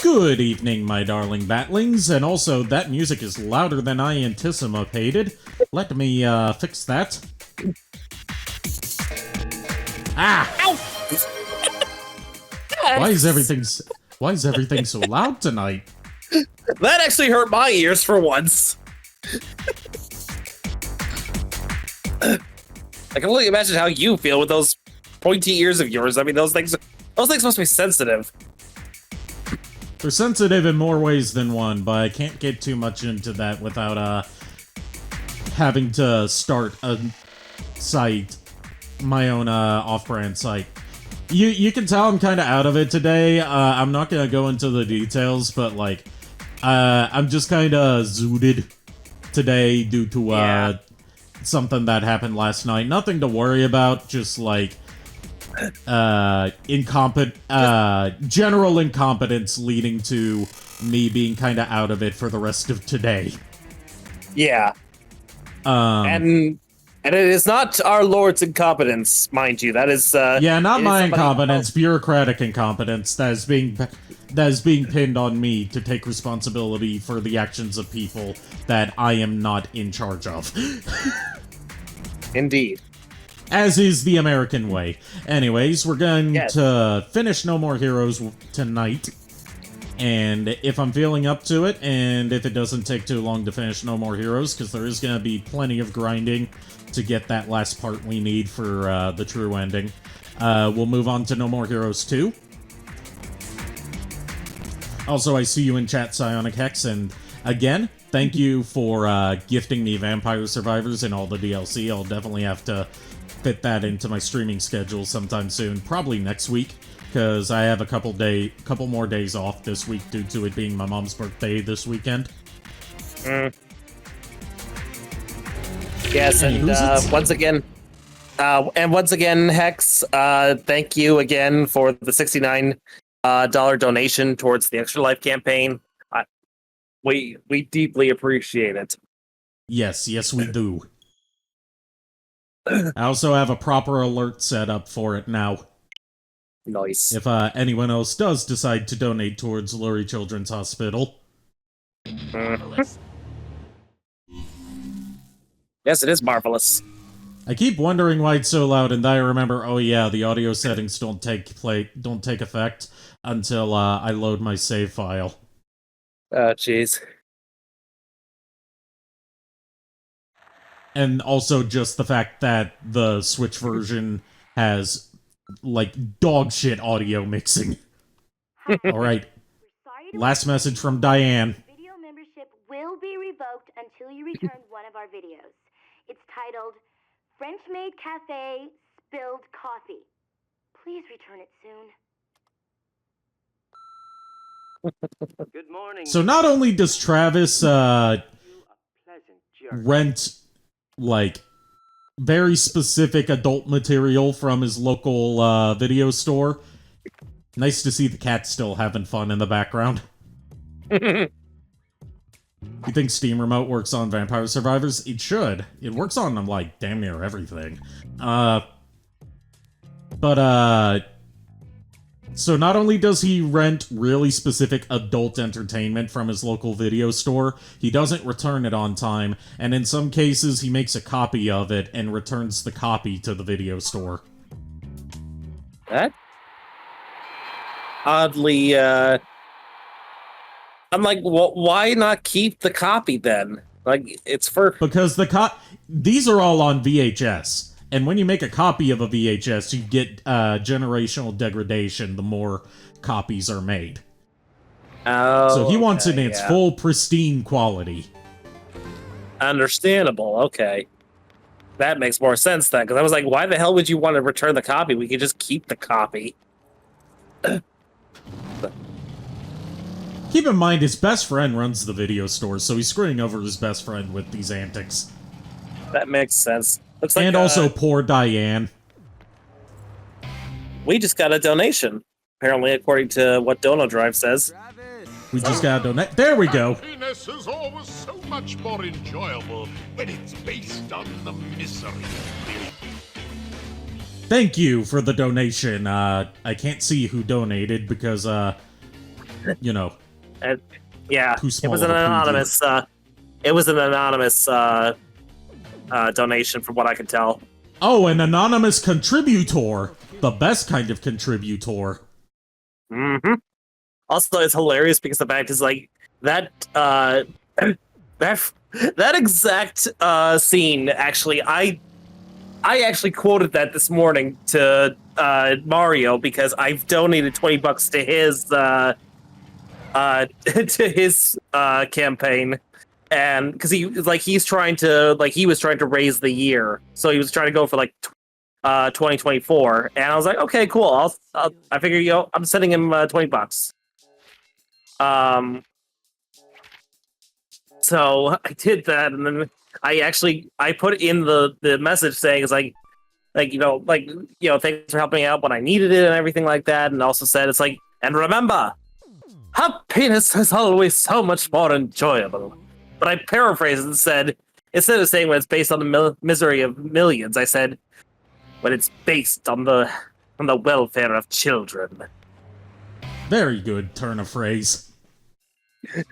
Good evening, my darling batlings, and also that music is louder than I anticipated. Let me fix that. Ah! Why is everything so loud tonight? That actually hurt my ears for once. I can only imagine how you feel with those pointy ears of yours. I mean, those things must be sensitive. They're sensitive in more ways than one, but I can't get too much into that without having to start a site, my own off-brand site. You can tell I'm kind of out of it today. I'm not gonna go into the details, but like, I'm just kind of zooted today due to something that happened last night. Nothing to worry about, just like general incompetence leading to me being kind of out of it for the rest of today. Yeah. And it is not our Lord's incompetence, mind you. That is not my incompetence, bureaucratic incompetence that is being pinned on me to take responsibility for the actions of people that I am not in charge of. Indeed. As is the American way. Anyways, we're going to finish No More Heroes tonight. And if I'm feeling up to it, and if it doesn't take too long to finish No More Heroes, because there is going to be plenty of grinding to get that last part we need for the true ending, we'll move on to No More Heroes 2. Also, I see you in chat, Psionic Hex, and again, thank you for gifting me Vampire Survivors and all the DLC. I'll definitely have to fit that into my streaming schedule sometime soon, probably next week, because I have a couple more days off this week due to it being my mom's birthday this weekend. Yes, and once again, Hex, thank you again for the $69 donation towards the Extra Life campaign. We deeply appreciate it. Yes, we do. I also have a proper alert set up for it now. Nice. If anyone else does decide to donate towards Lurie Children's Hospital. Yes, it is marvelous. I keep wondering why it's so loud, and I remember, oh yeah, the audio settings don't take effect until I load my save file. Oh, jeez. And also just the fact that the Switch version has, like, dog shit audio mixing. Alright. Last message from Diane. Video membership will be revoked until you return one of our videos. It's titled, French Maid Cafe Spilled Coffee. Please return it soon. Good morning. So not only does Travis rent, like, very specific adult material from his local video store, nice to see the cat still having fun in the background. You think Steam Remote works on Vampire Survivors? It should. It works on them, like, damn near everything. So not only does he rent really specific adult entertainment from his local video store, he doesn't return it on time, and in some cases he makes a copy of it and returns the copy to the video store. That? Oddly, I'm like, well, why not keep the copy then? Like, it's for... Because these are all on VHS. And when you make a copy of a VHS, you get generational degradation the more copies are made. Oh, so he wants it in its full, pristine quality. Understandable, okay. That makes more sense then, because I was like, why the hell would you want to return the copy? We could just keep the copy. Keep in mind, his best friend runs the video store, so he's screwing over his best friend with these antics. That makes sense. Looks like, and also poor Diane. We just got a donation, apparently, according to what Dono Drive says. We just got a donate. There we go. Happiness is always so much more enjoyable when it's based on the misery. Thank you for the donation. I can't see who donated because, you know, Yeah, too it small was of an a preview. anonymous. It was an anonymous donation, from what I can tell. Oh, an anonymous contributor. The best kind of contributor. Mm-hmm. Also, it's hilarious because the fact is like that that exact scene. Actually, I actually quoted that this morning to Mario because I've donated $20 to his to his campaign, and because he was trying to raise the year, so he was trying to go for like 2024, and I was like, okay, cool. I figure I'm sending him $20. So I did that, and then I put in the message saying it's like thanks for helping out when I needed it and everything like that, and also said it's like, and remember, happiness is always so much more enjoyable. But I paraphrased and said, instead of saying when it's based on the misery of millions, I said when it's based on the welfare of children. Very good turn of phrase.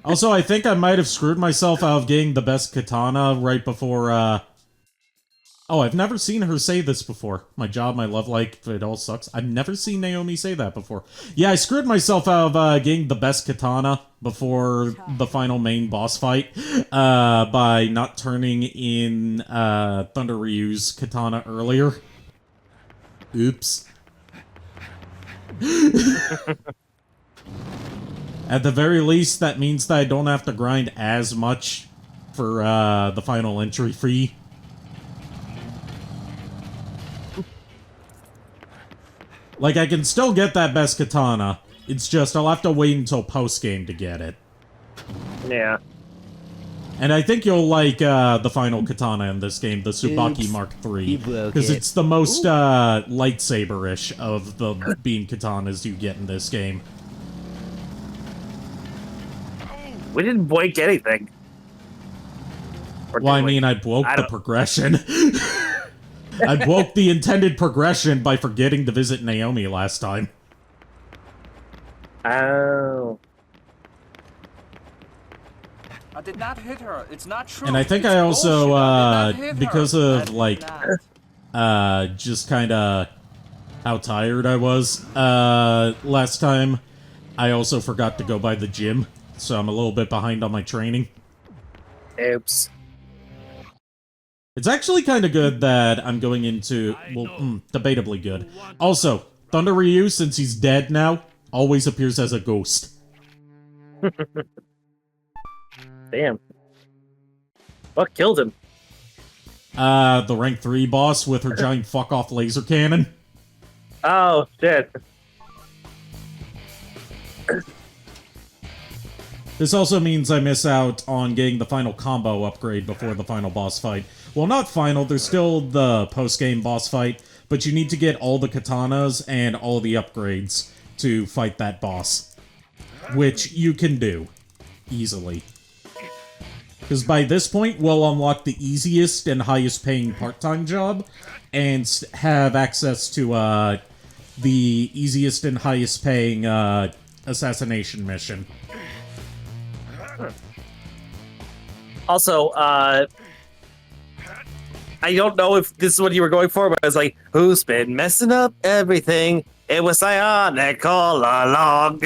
Also, I think I might have screwed myself out of getting the best katana right before, Oh, I've never seen her say this before. My job, my love life, it all sucks. I've never seen Naomi say that before. Yeah, I screwed myself out of getting the best katana before the final main boss fight by not turning in Thunder Ryu's katana earlier. Oops. At the very least, that means that I don't have to grind as much for the final entry fee. Like, I can still get that best katana. It's just I'll have to wait until post-game to get it. Yeah. And I think you'll like the final katana in this game, the Tsubaki Mark III. Because it's the most lightsaber-ish of the beam katanas you get in this game. We didn't break anything. Well, I mean, I broke the progression. I broke the intended progression by forgetting to visit Naomi last time. Oh. I did not hit her. It's not true. And I think it's I also, bullshit. because of, like, just kind of how tired I was last time, I also forgot to go by the gym, so I'm a little bit behind on my training. Oops. It's actually kind of good that I'm going into, well, debatably good. Also, Thunder Ryu, since he's dead now, always appears as a ghost. Damn. What killed him? The rank 3 boss with her giant fuck-off laser cannon. Oh, shit. This also means I miss out on getting the final combo upgrade before the final boss fight. Well, not final, there's still the post-game boss fight, but you need to get all the katanas and all the upgrades to fight that boss. Which you can do. Easily. Because by this point, we'll unlock the easiest and highest paying part-time job, and have access to, the easiest and highest paying, assassination mission. Also, I don't know if this is what you were going for, but I was like, who's been messing up everything? It was Psionic all along.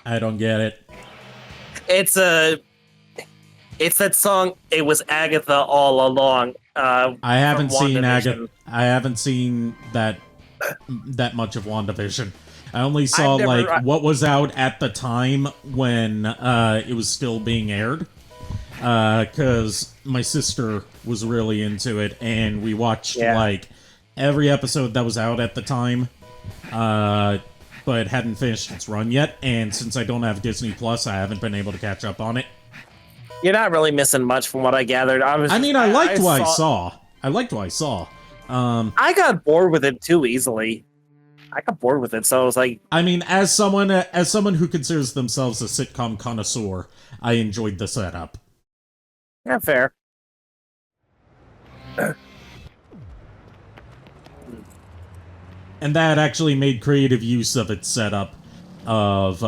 I don't get it. It's that song, It Was Agatha All Along. I haven't from seen WandaVision. Agatha. I haven't seen that much of WandaVision. I only saw, what was out at the time when it was still being aired. Because my sister was really into it, and we watched, every episode that was out at the time, but it hadn't finished its run yet, and since I don't have Disney Plus, I haven't been able to catch up on it. You're not really missing much from what I gathered. I liked what I saw. I liked what I saw. I got bored with it too easily. I got bored with it, so I was like... I mean, as someone who considers themselves a sitcom connoisseur, I enjoyed the setup. Yeah, fair. And that actually made creative use of its setup of,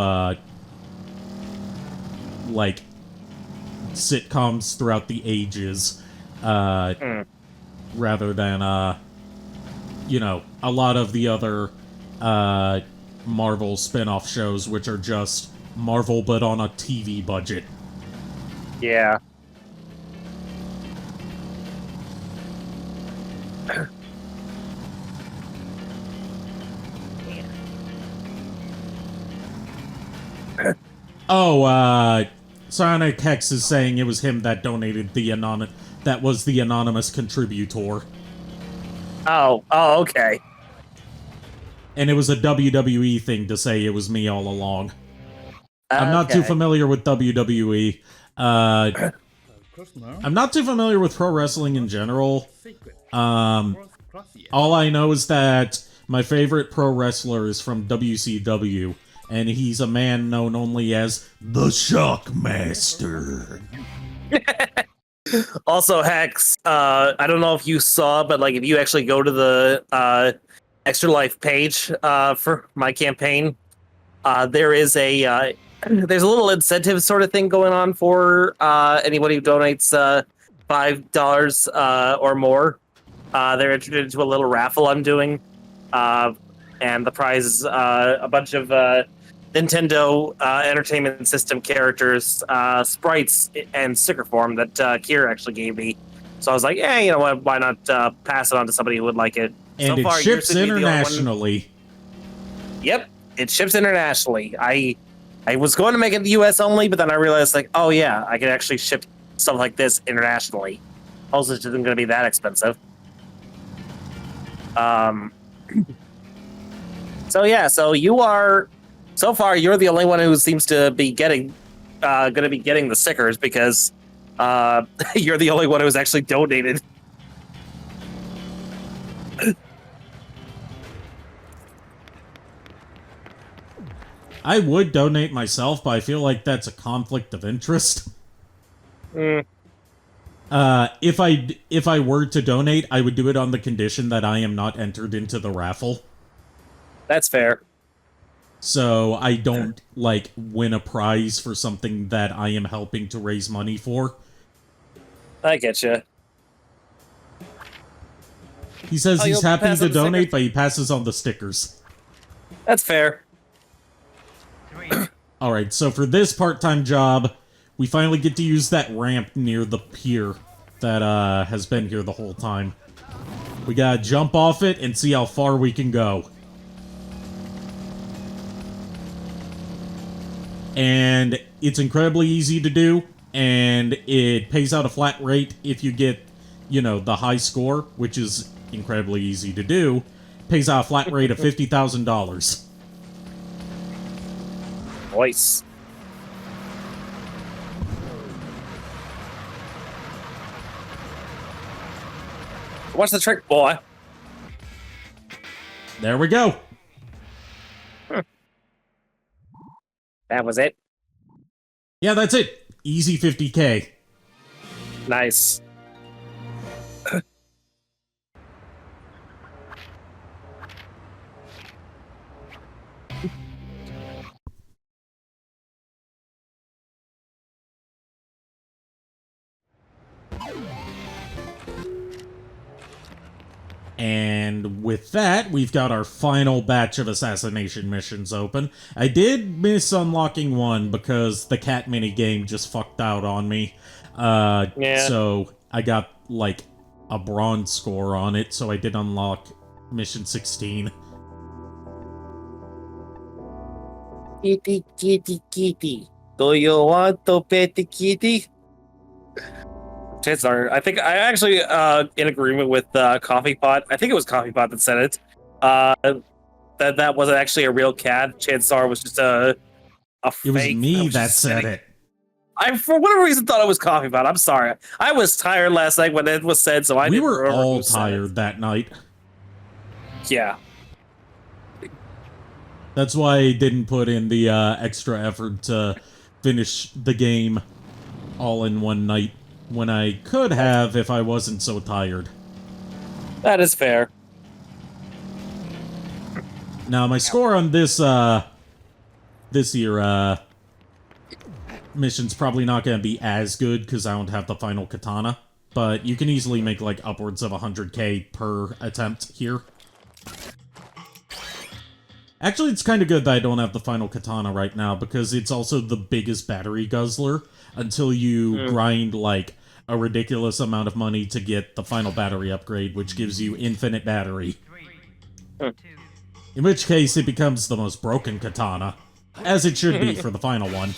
like, sitcoms throughout the ages, rather than, you know, a lot of the other, Marvel spin-off shows, which are just Marvel but on a TV budget. Yeah. Oh, Sonic Hex is saying it was him that donated the that was the anonymous contributor. Oh, okay. And it was a WWE thing to say it was me all along. I'm not too Okay. familiar with WWE. I'm not too familiar with pro wrestling in general. All I know is that my favorite pro wrestler is from WCW, and he's a man known only as the Shockmaster. Also, Hex, I don't know if you saw, but like if you actually go to the Extra Life page for my campaign, there is a there's a little incentive sort of thing going on for anybody who donates $5 or more. They're entered into a little raffle I'm doing, and the prize is a bunch of Nintendo Entertainment System characters, sprites, and sticker form that Kira actually gave me. So I was like, yeah, you know what? Why not pass it on to somebody who would like it? And so it far, ships yours would be the only one- internationally. Yep, it ships internationally. I was going to make it U.S. only, but then I realized, like, oh yeah, I could actually ship stuff like this internationally. Also, it isn't going to be that expensive. So yeah, so you are. So far, you're the only one who seems to be going to be getting the stickers because you're the only one who's actually donated. I would donate myself, but I feel like that's a conflict of interest. If I were to donate, I would do it on the condition that I am not entered into the raffle. That's fair. So I don't, like, win a prize for something that I am helping to raise money for. I get you. He says you'll he's happy pass to on the donate, stickers? but he passes on the stickers. That's fair. Alright, so for this part-time job, we finally get to use that ramp near the pier that has been here the whole time. We gotta jump off it and see how far we can go. And it's incredibly easy to do, and it pays out a flat rate if you get, you know, the high score, which is incredibly easy to do. Pays out a flat rate of $50,000. Voice. What's the trick, boy? There we go. That was it. Yeah, that's it. Easy 50K. Nice. And with that, we've got our final batch of assassination missions open. I did miss unlocking one because the cat minigame just fucked out on me. Yeah. So I got, like, a bronze score on it, so I did unlock mission 16. Kitty, kitty, kitty. Do you want to pet the kitty? Chances are, I think I actually in agreement with Coffee Pot. I think it was Coffee Pot that said it. That wasn't actually a real cat. Chances are it was just a It was fake me was that just said sitting- it. I, for whatever reason, thought it was Coffee Pot. I'm sorry. I was tired last night when it was said, so I We didn't were remember all who said it. tired that night. Yeah. That's why I didn't put in the extra effort to finish the game all in one night, when I could have if I wasn't so tired. That is fair. Now, my score on this year, mission's probably not going to be as good because I don't have the final katana, but you can easily make, like, upwards of 100k per attempt here. Actually, it's kind of good that I don't have the final katana right now, because it's also the biggest battery guzzler until you grind, like, a ridiculous amount of money to get the final battery upgrade, which gives you infinite battery. In which case, it becomes the most broken katana, as it should be for the final one.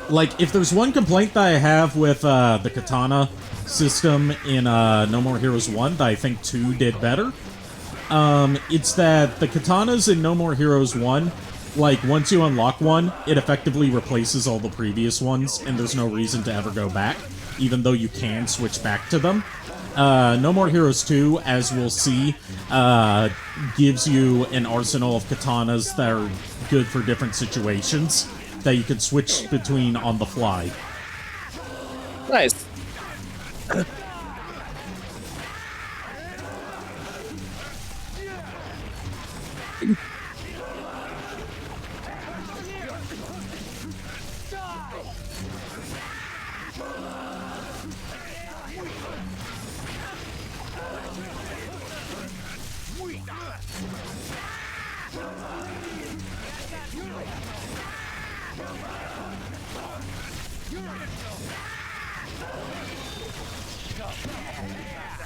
Like, if there's one complaint that I have with the katana system in No More Heroes 1 that I think 2 did better, it's that the katanas in No More Heroes 1, like, once you unlock one, it effectively replaces all the previous ones, and there's no reason to ever go back, even though you can switch back to them. No More Heroes 2, as we'll see, gives you an arsenal of katanas that are good for different situations that you can switch between on the fly. Nice.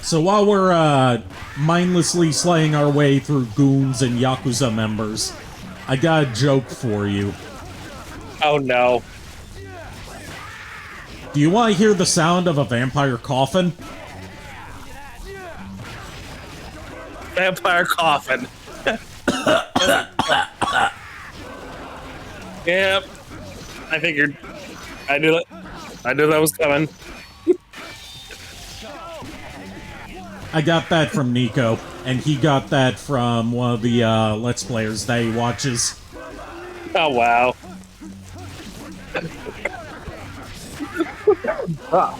So while we're mindlessly slaying our way through goons and Yakuza members, I got a joke for you. Oh no. Do you want to hear the sound of a vampire coffin? Vampire coffin. Yep. I figured. I knew that. I knew that was coming. I got that from Nico, and he got that from one of the Let's Players that he watches. Oh wow. Ah.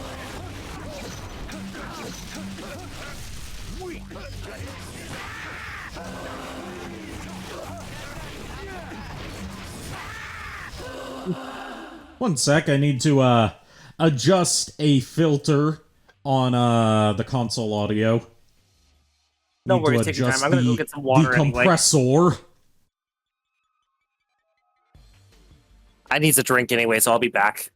One sec, I need to adjust a filter on the console audio. No Need to worries, take your time. adjust I'm gonna go get some water the anyway. compressor. I need a drink anyway, so I'll be back.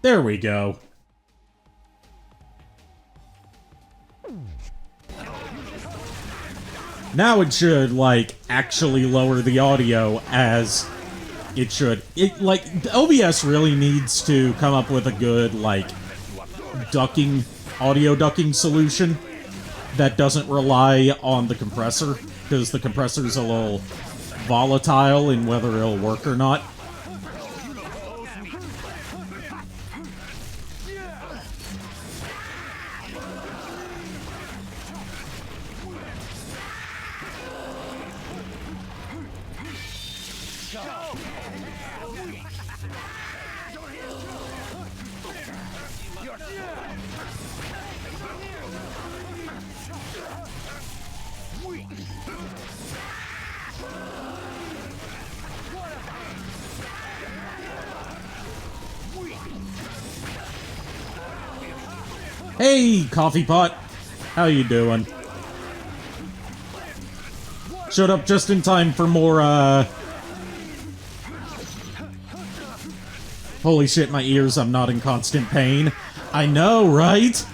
There we go. Now it should, like, actually lower the audio as it should. It, like, OBS really needs to come up with a good, like, audio ducking solution that doesn't rely on the compressor, because the compressor's a little volatile in whether it'll work or not. Hey, coffee pot. How you doing? Showed up just in time for more, Holy shit, my ears, I'm not in constant pain. I know, right?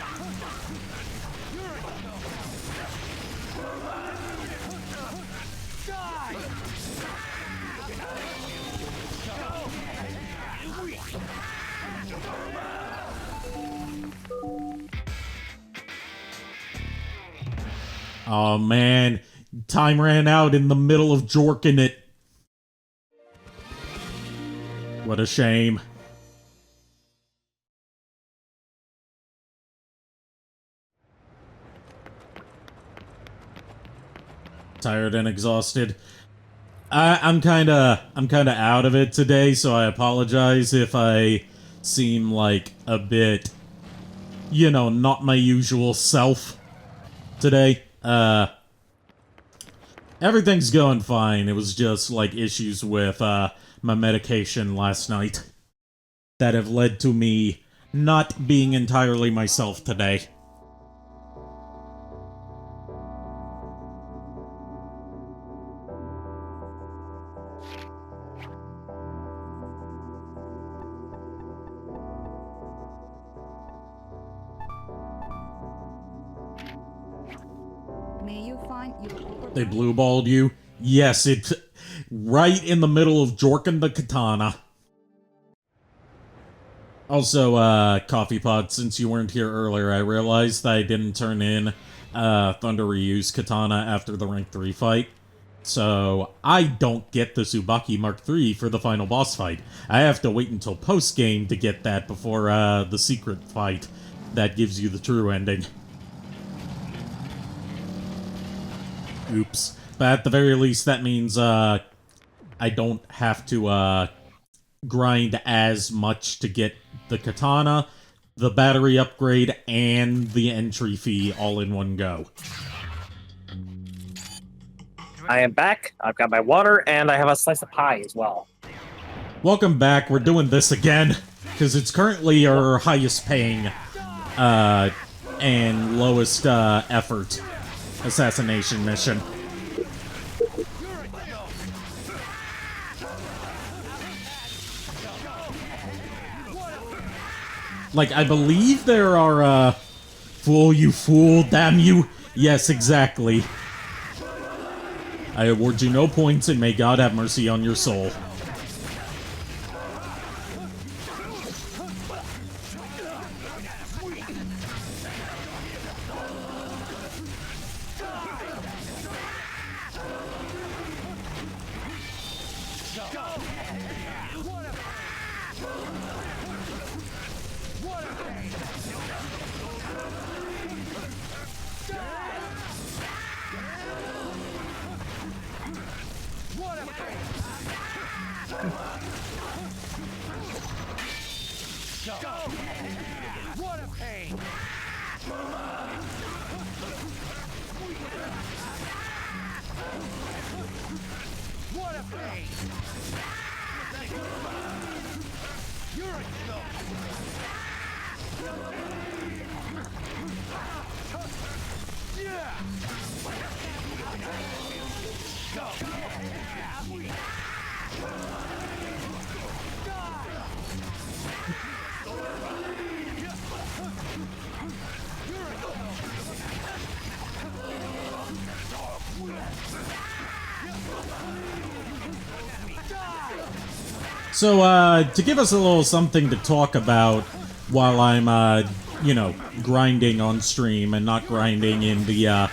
Oh man, time ran out in the middle of jorking it. What a shame. Tired and exhausted. I'm kinda out of it today, so I apologize if I seem like a bit, you know, not my usual self today. Everything's going fine. It was just, like, issues with, my medication last night that have led to me not being entirely myself today. May you find They blue-balled you? Yes, it's right in the middle of jorking the katana. Also, Coffee Pot, since you weren't here earlier, I realized that I didn't turn in Thunder Ryu's katana after the rank 3 fight. So, I don't get the Tsubaki Mark III for the final boss fight. I have to wait until post-game to get that before the secret fight that gives you the true ending. Oops. But at the very least, that means I don't have to grind as much to get the katana, the battery upgrade, and the entry fee all in one go. I am back. I've got my water, and I have a slice of pie as well. Welcome back. We're doing this again, because it's currently our highest paying and lowest effort assassination mission. Like, I believe there are, fool, you fool, damn you. Yes, exactly. I award you no points, and may God have mercy on your soul. So, to give us a little something to talk about while I'm, you know, grinding on stream and not grinding in the,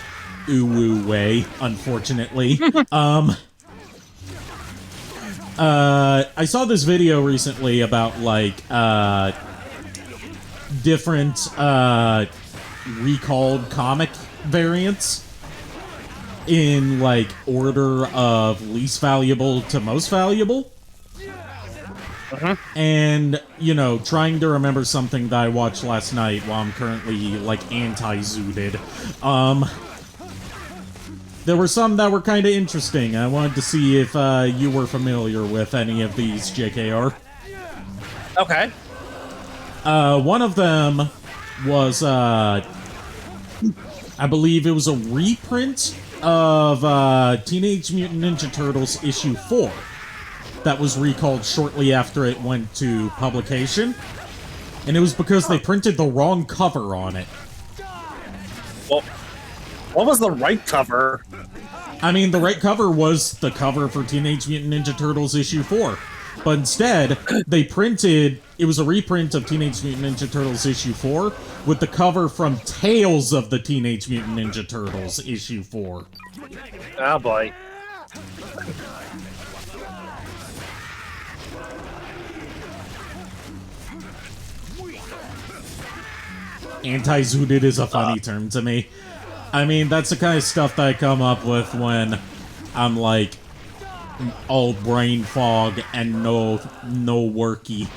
uwu way, unfortunately, I saw this video recently about, like, different, recalled comic variants in, like, order of least valuable to most valuable. And, you know, trying to remember something that I watched last night while I'm currently, like, anti-Zooted. There were some that were kind of interesting. I wanted to see if you were familiar with any of these, JKR. Okay. One of them was, I believe it was a reprint of Teenage Mutant Ninja Turtles issue 4. That was recalled shortly after it went to publication. And it was because they printed the wrong cover on it. Well, what was the right cover? I mean, the right cover was the cover for Teenage Mutant Ninja Turtles issue 4. But instead, they printed, it was a reprint of Teenage Mutant Ninja Turtles issue 4 with the cover from Tales of the Teenage Mutant Ninja Turtles issue 4. Oh boy. Anti-zooted is a funny term to me. I mean, that's the kind of stuff that I come up with when I'm like all brain fog and no worky.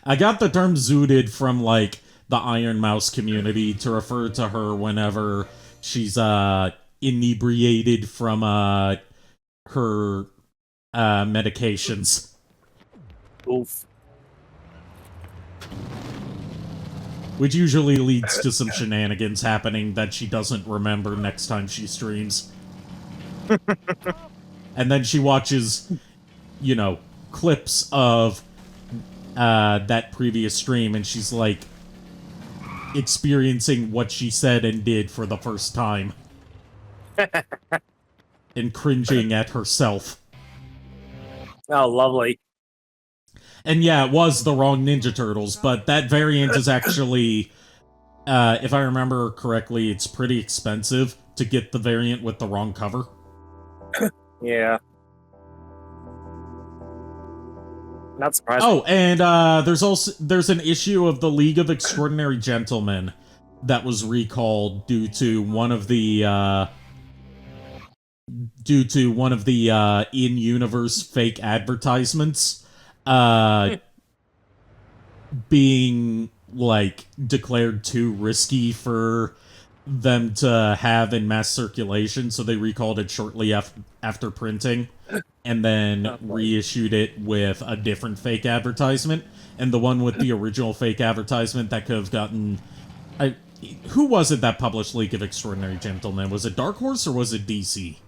I got the term zooted from like the Iron Mouse community to refer to her whenever she's inebriated from her medications. Oof. Which usually leads to some shenanigans happening that she doesn't remember next time she streams. And then she watches, you know, clips of that previous stream, and she's like experiencing what she said and did for the first time. And cringing at herself. Oh, lovely. And yeah, it was the wrong Ninja Turtles, but that variant is actually, if I remember correctly, it's pretty expensive to get the variant with the wrong cover. Yeah. Not surprising. Oh, and there's an issue of the League of Extraordinary Gentlemen that was recalled due to one of the in-universe fake advertisements being like declared too risky for them to have in mass circulation, so they recalled it shortly after printing and then reissued it with a different fake advertisement. And the one with the original fake advertisement that could have gotten who was it that published League of Extraordinary Gentlemen? Was it Dark Horse or was it DC?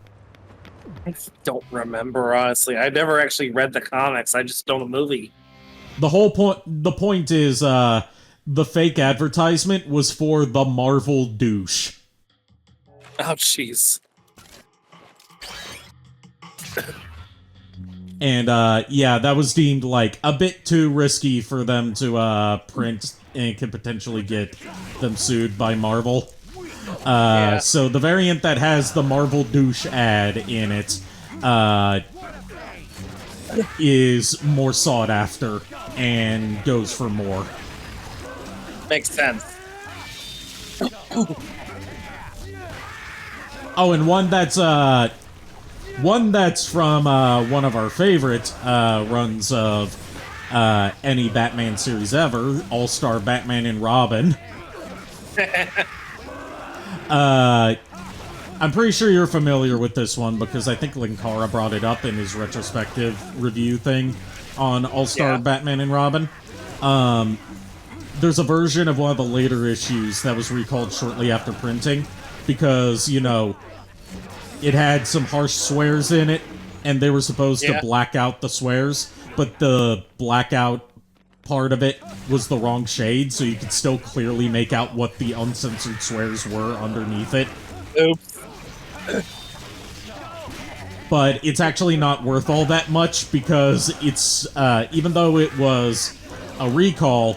I don't remember, honestly. I never actually read the comics. I just know the movie. The point is, the fake advertisement was for the Marvel douche. Oh, jeez. And, yeah, that was deemed, like, a bit too risky for them to, print and could potentially get them sued by Marvel. So the variant that has the Marvel douche ad in it, is more sought after and goes for more. Makes sense. Oh, and one that's from one of our favorite runs of any Batman series ever, All-Star Batman and Robin. I'm pretty sure you're familiar with this one because I think Linkara brought it up in his retrospective review thing on All-Star Batman and Robin. There's a version of one of the later issues that was recalled shortly after printing because, you know, it had some harsh swears in it, and they were supposed to black out the swears, but the blackout part of it was the wrong shade, so you could still clearly make out what the uncensored swears were underneath it. Oops. But it's actually not worth all that much because it's, even though it was a recall,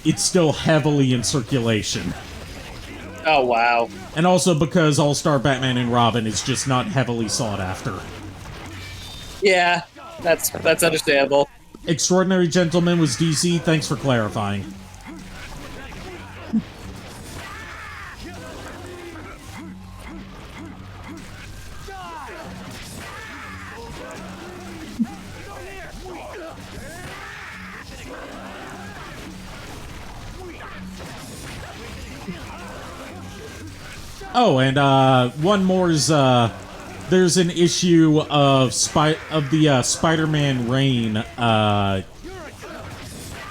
it's still heavily in circulation. Oh, wow. And also because All-Star Batman and Robin is just not heavily sought after. Yeah, that's understandable. Extraordinary Gentleman was DC, thanks for clarifying. Oh, and one more is there's an issue of the Spider-Man Reign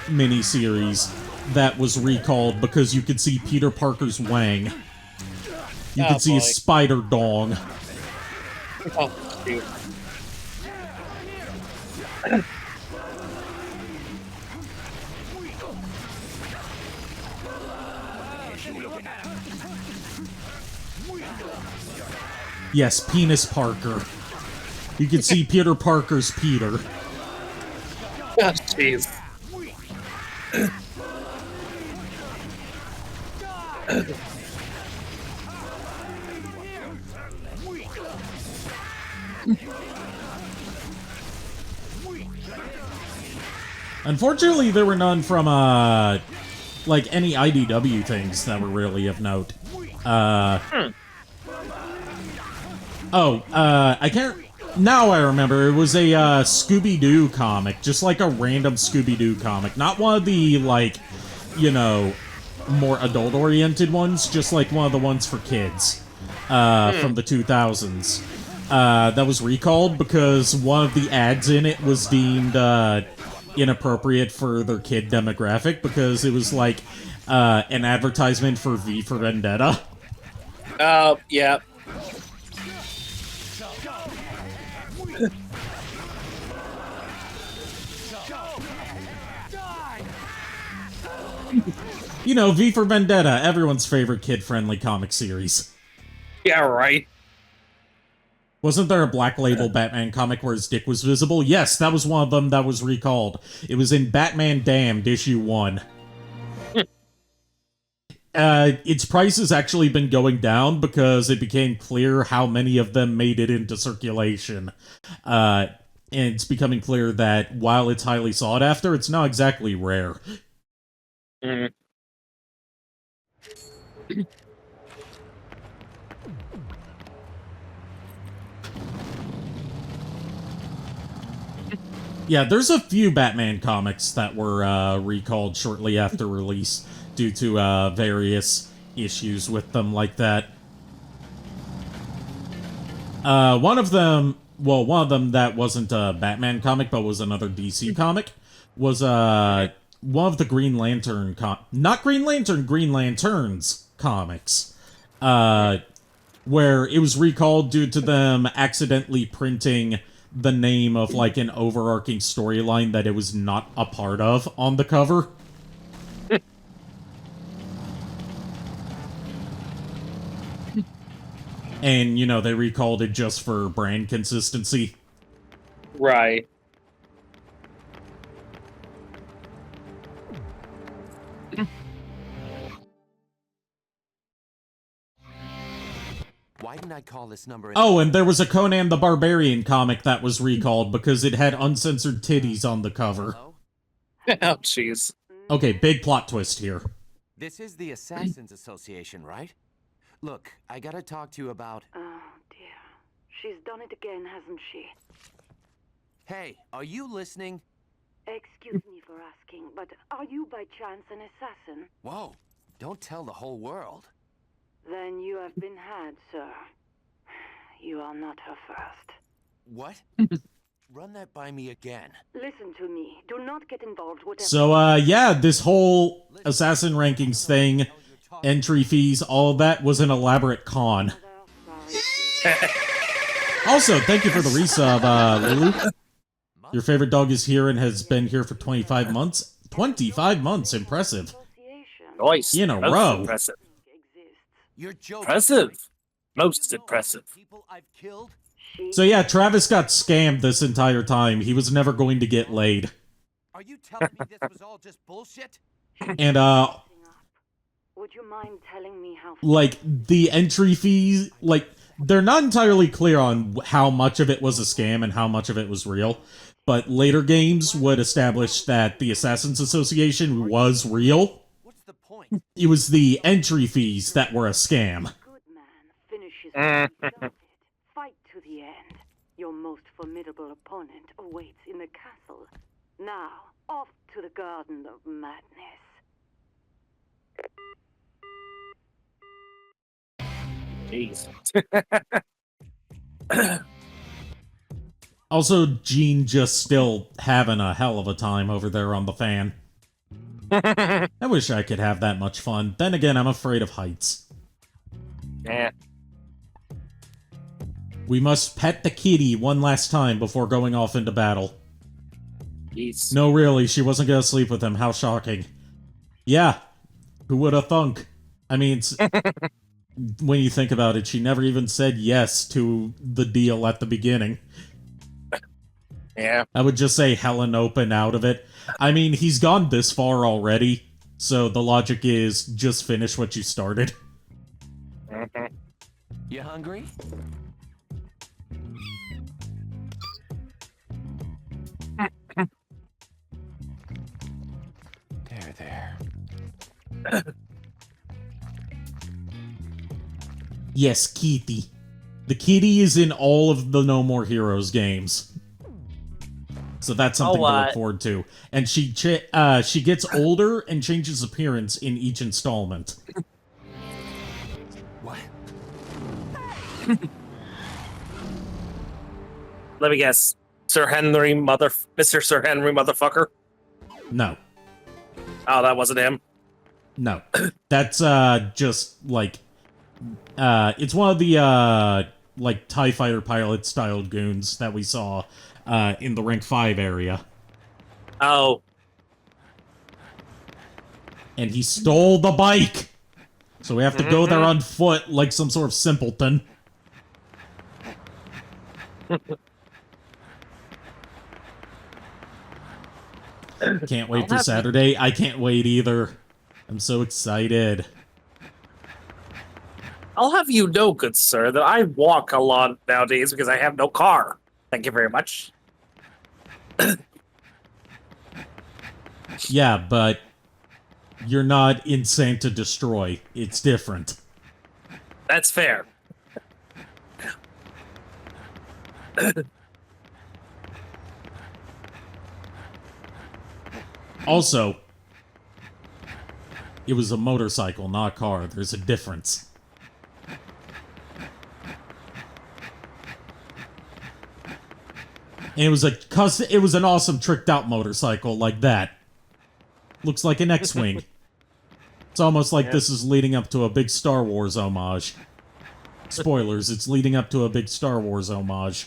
miniseries that was recalled because you could see Peter Parker's wang. You could see his spider dong. Oh, shoot. Yes, Penis Parker. You can see Peter Parker's Peter. Oh, jeez. Unfortunately, there were none from, like, any IDW things that were really of note. I can't... Now I remember, it was a, Scooby-Doo comic. Just like a random Scooby-Doo comic. Not one of the, like, you know, more adult-oriented ones. Just like one of the ones for kids. From the 2000s. That was recalled because one of the ads in it was deemed, inappropriate for their kid demographic because it was like an advertisement for V for Vendetta. Oh, yeah. You know, V for Vendetta, everyone's favorite kid-friendly comic series. Yeah, right. Wasn't there a Black Label Batman comic where his dick was visible? Yes, that was one of them that was recalled. It was in Batman Damned, issue 1. Its price has actually been going down because it became clear how many of them made it into circulation. And it's becoming clear that while it's highly sought after, it's not exactly rare. Mm. Yeah, there's a few Batman comics that were recalled shortly after release due to various issues with them like that. One of them that wasn't a Batman comic but was another DC comic was one of the Green Lantern Green Lanterns comics. Where it was recalled due to them accidentally printing the name of, like, an overarching storyline that it was not a part of on the cover. And, you know, they recalled it just for brand consistency. Right. Why didn't I call this number? Oh, and there was a Conan the Barbarian comic that was recalled because it had uncensored titties on the cover. Oh, jeez. Okay, big plot twist here. This is the Assassins Association, right? Look, I gotta talk to you about... Oh, dear. She's done it again, hasn't she? Hey, are you listening? Excuse me for asking, but are you by chance an assassin? Whoa, don't tell the whole world. Then you have been had, sir. You are not her first. What? Run that by me again. Listen to me. Do not get involved whatever... So, yeah, this whole assassin rankings thing, entry fees, all of that was an elaborate con. Also, thank you for the resub, Lulu. Your favorite dog is here and has been here for 25 months? 25 months, impressive. Nice. In a Most row. Impressive. You're joking. Impressive. Most impressive. People I've killed? So yeah, Travis got scammed this entire time. He was never going to get laid. Are you telling me this was all just bullshit? And, Would you mind telling me how... like, the entry fees, like, they're not entirely clear on how much of it was a scam and how much of it was real. But later games would establish that the Assassins Association was real. What's the point? It was the entry fees that were a scam. Good man finishes what he started. Fight to the end. Your most formidable opponent awaits in the castle. Now, off to the Garden of Madness. Jeez. Also, Gene just still having a hell of a time over there on the fan. I wish I could have that much fun. Then again, I'm afraid of heights. Yeah. We must pet the kitty one last time before going off into battle. Jeez. No, really, she wasn't gonna sleep with him. How shocking. Yeah, who would have thunk? I mean, when you think about it, she never even said yes to the deal at the beginning. Yeah. I would just say Helen open out of it. I mean, he's gone this far already, so the logic is just finish what you started. You hungry? There. Yes, Kitty. The kitty is in all of the No More Heroes games. So that's something to look forward to. And she gets older and changes appearance in each installment. What? Let me guess. Mr. Sir Henry motherfucker? No. Oh, that wasn't him? No. That's, just, like... it's one of the, like, TIE Fighter pilot-styled goons that we saw, in the Rank 5 area. Oh. And he stole the bike! So we have to go there on foot like some sort of simpleton. Can't wait for Saturday. I can't wait either. I'm so excited. I'll have you know, good sir, that I walk a lot nowadays because I have no car. Thank you very much. Yeah, but you're not insane to destroy. It's different. That's fair. Also, it was a motorcycle, not a car. There's a difference. And it was an awesome tricked out motorcycle like that. Looks like an X-Wing. It's almost like this is leading up to a big Star Wars homage. Spoilers, it's leading up to a big Star Wars homage.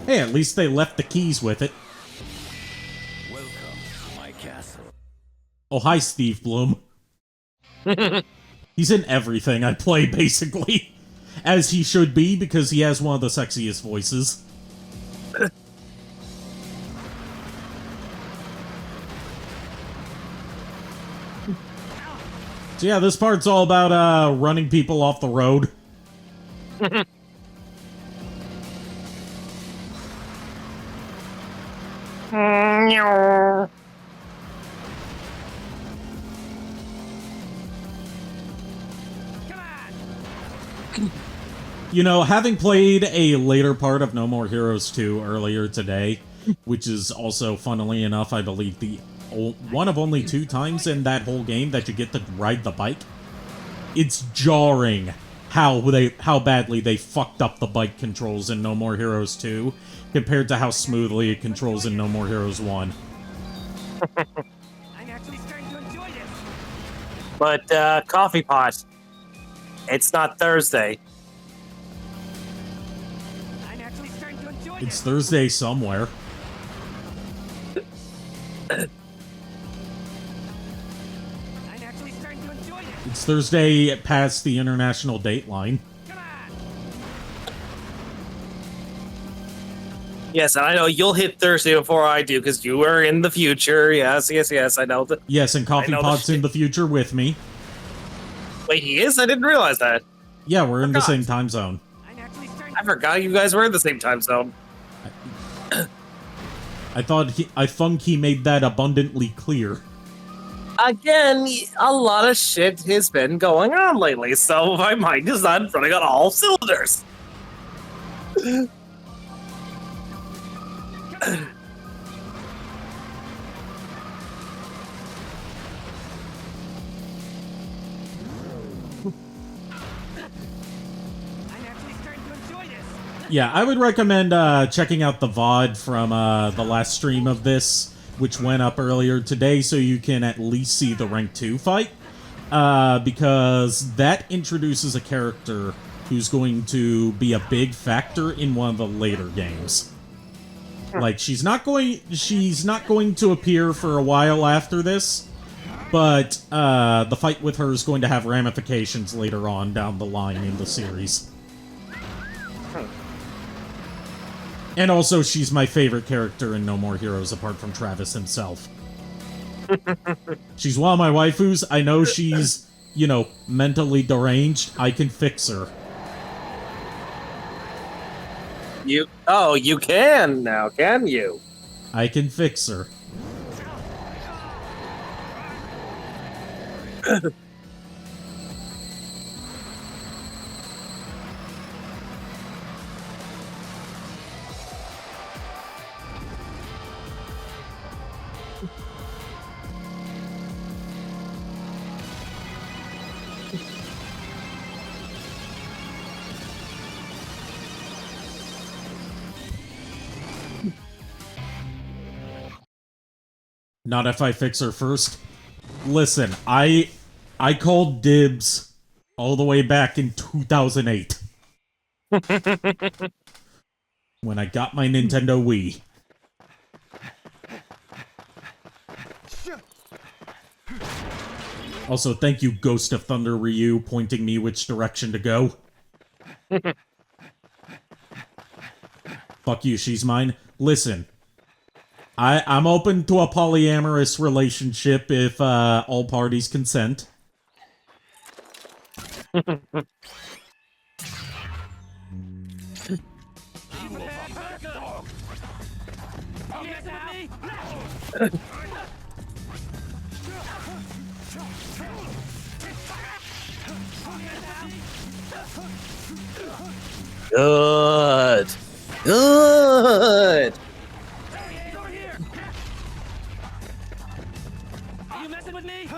Hey, at least they left the keys with it. Welcome to my castle. Oh, hi, Steve Bloom. He's in everything I play, basically. As he should be, because he has one of the sexiest voices. So yeah, this part's all about, running people off the road. You know, having played a later part of No More Heroes 2 earlier today, which is also, funnily enough, I believe the one of only 2 times in that whole game that you get to ride the bike, it's jarring how badly they fucked up the bike controls in No More Heroes 2 compared to how smoothly it controls in No More Heroes 1. I'm actually starting to enjoy this. But, Coffee Pot, it's not Thursday. I'm actually starting to enjoy It's Thursday somewhere. I'm actually starting to enjoy this. It's Thursday past the international date line. Come on. Yes, and I know you'll hit Thursday before I do, because you are in the future. Yes, I know that. Yes, and Coffee I know Pot's the in the future with me. Wait, he is? I didn't realize that. Yeah, we're in the Forgot. same time zone. I'm actually starting I forgot you guys were in the same time zone. I think he made that abundantly clear. Again, a lot of shit has been going on lately, so my mind is not running on all cylinders. I'm actually starting to enjoy this. Yeah, I would recommend checking out the VOD from the last stream of this, which went up earlier today, so you can at least see the Rank 2 fight. Because that introduces a character who's going to be a big factor in one of the later games. Like, she's not going to appear for a while after this, but the fight with her is going to have ramifications later on down the line in the series. And also, she's my favorite character in No More Heroes apart from Travis himself. She's one of my waifus. I know she's, you know, mentally deranged. I can fix her. You can now, can you? I can fix her. Not if I fix her first. Listen, I called dibs all the way back in 2008. When I got my Nintendo Wii. Also, thank you, Ghost of Thunder Ryu, pointing me which direction to go. Fuck you, she's mine. Listen. I'm open to a polyamorous relationship if all parties consent. Good. Good. Are you messing with me?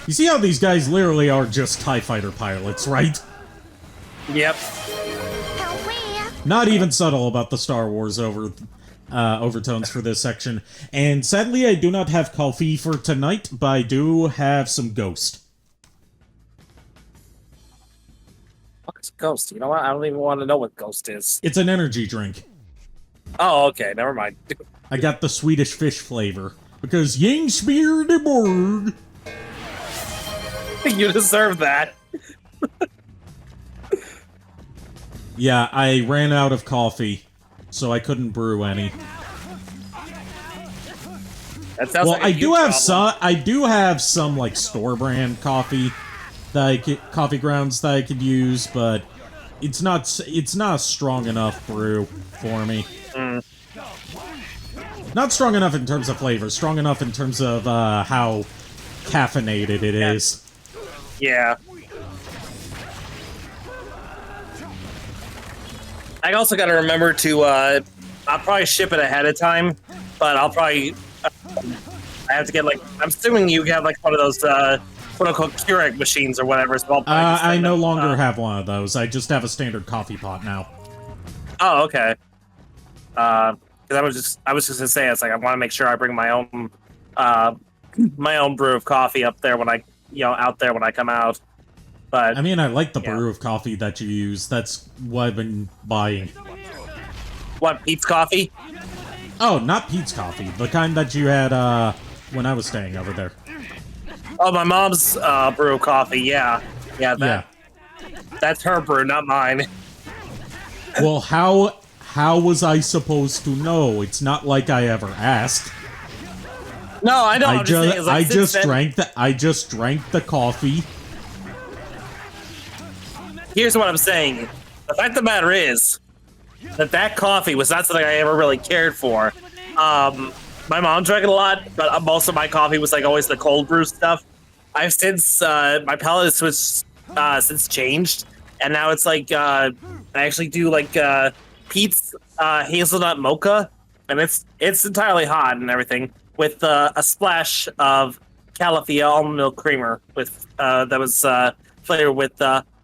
You see how these guys literally are just TIE fighter pilots, right? Yep. Not even subtle about the Star Wars overtones for this section. And sadly, I do not have coffee for tonight, but I do have some Ghost. What is Ghost? You know what? I don't even want to know what Ghost is. It's an energy drink. Oh, okay. Never mind. I got the Swedish fish flavor. Because Yngspear de Borg. You deserve that. Yeah, I ran out of coffee, so I couldn't brew any. That sounds Well, like a I you do have problem. some. I do have some like store brand coffee coffee grounds that I could use, but it's not a strong enough brew for me. Not strong enough in terms of flavor. Strong enough in terms of how caffeinated it is. Yeah. I also got to remember to, I'll probably ship it ahead of time, but I'll probably, I have to get like, I'm assuming you have like one of those, quote-unquote Keurig machines or whatever, so I'll probably just I send no them, longer have one of those. I just have a standard coffee pot now. Oh, okay. Because I was just gonna say, it's like, I want to make sure I bring my own brew of coffee up there when I, out there when I come out. But I mean, I like the brew of coffee that you use. That's what I've been buying. What, Pete's coffee? Oh, not Pete's coffee. The kind that you had when I was staying over there. Oh, my mom's brew of coffee. Yeah, that's her brew, not mine. Well, how was I supposed to know? It's not like I ever asked. No, I know. I just drank the coffee. Here's what I'm saying. The fact of the matter is that coffee was not something I ever really cared for. My mom drank it a lot, but most of my coffee was like always the cold brew stuff. I've since my palate has switched since changed, and now it's like I actually do like Pete's hazelnut mocha, and it's entirely hot and everything with a splash of Califia almond milk creamer with that was flavored with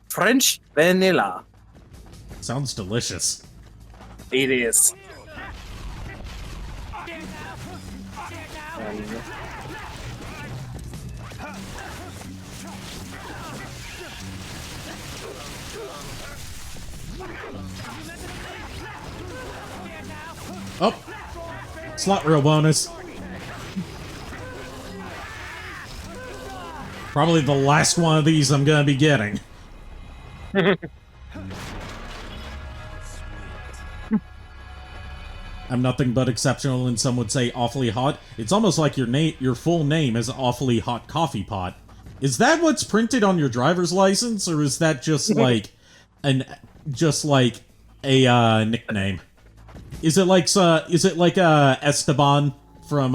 French vanilla. Sounds delicious. It is. Oh! Slot reel bonus. Probably the last one of these I'm gonna be getting. I'm nothing but exceptional, and some would say awfully hot. It's almost like your full name is Awfully Hot Coffee Pot. Is that what's printed on your driver's license, or is that just like a nickname? Is it like Esteban from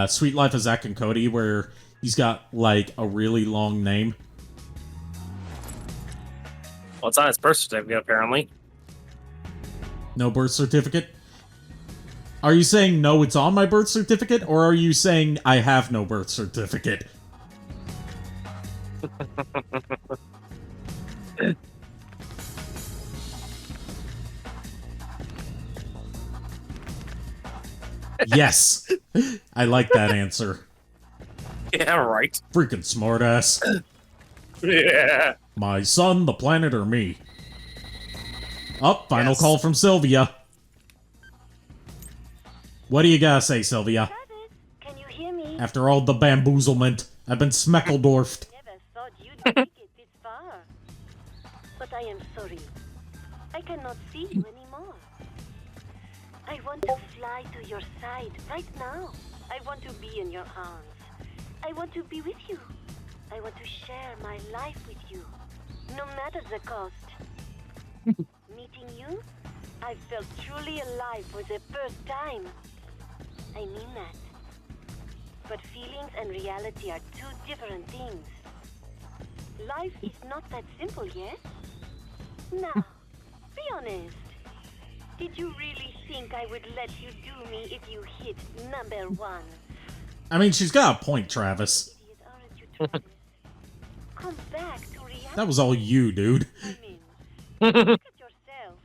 Sweet Life of Zack and Cody, where he's got like a really long name? Well, it's on his birth certificate, apparently. No birth certificate? Are you saying no, it's on my birth certificate, or are you saying I have no birth certificate? Yes. I like that answer. Yeah, right. Freaking smartass. Yeah. My son, the planet, or me? Oh, final Yes. call from Sylvia. What do you gotta say, Sylvia? Travis, can you hear me? After all the bamboozlement, I've been Smeckledorfed. Never thought you'd make it this far. But I am sorry. I cannot see you anymore. I want to fly to your side right now. I want to be in your arms. I want to be with you. I want to share my life with you, no matter the cost. Meeting you, I felt truly alive for the first time. I mean that. But feelings and reality are two different things. Life is not that simple yet. Now, be honest. Did you really think I would let you do me if you hit number one? I mean, she's got a point, Travis. Idiot, aren't you, Travis? Come back to reality. That was all you, dude. I mean, look at yourself.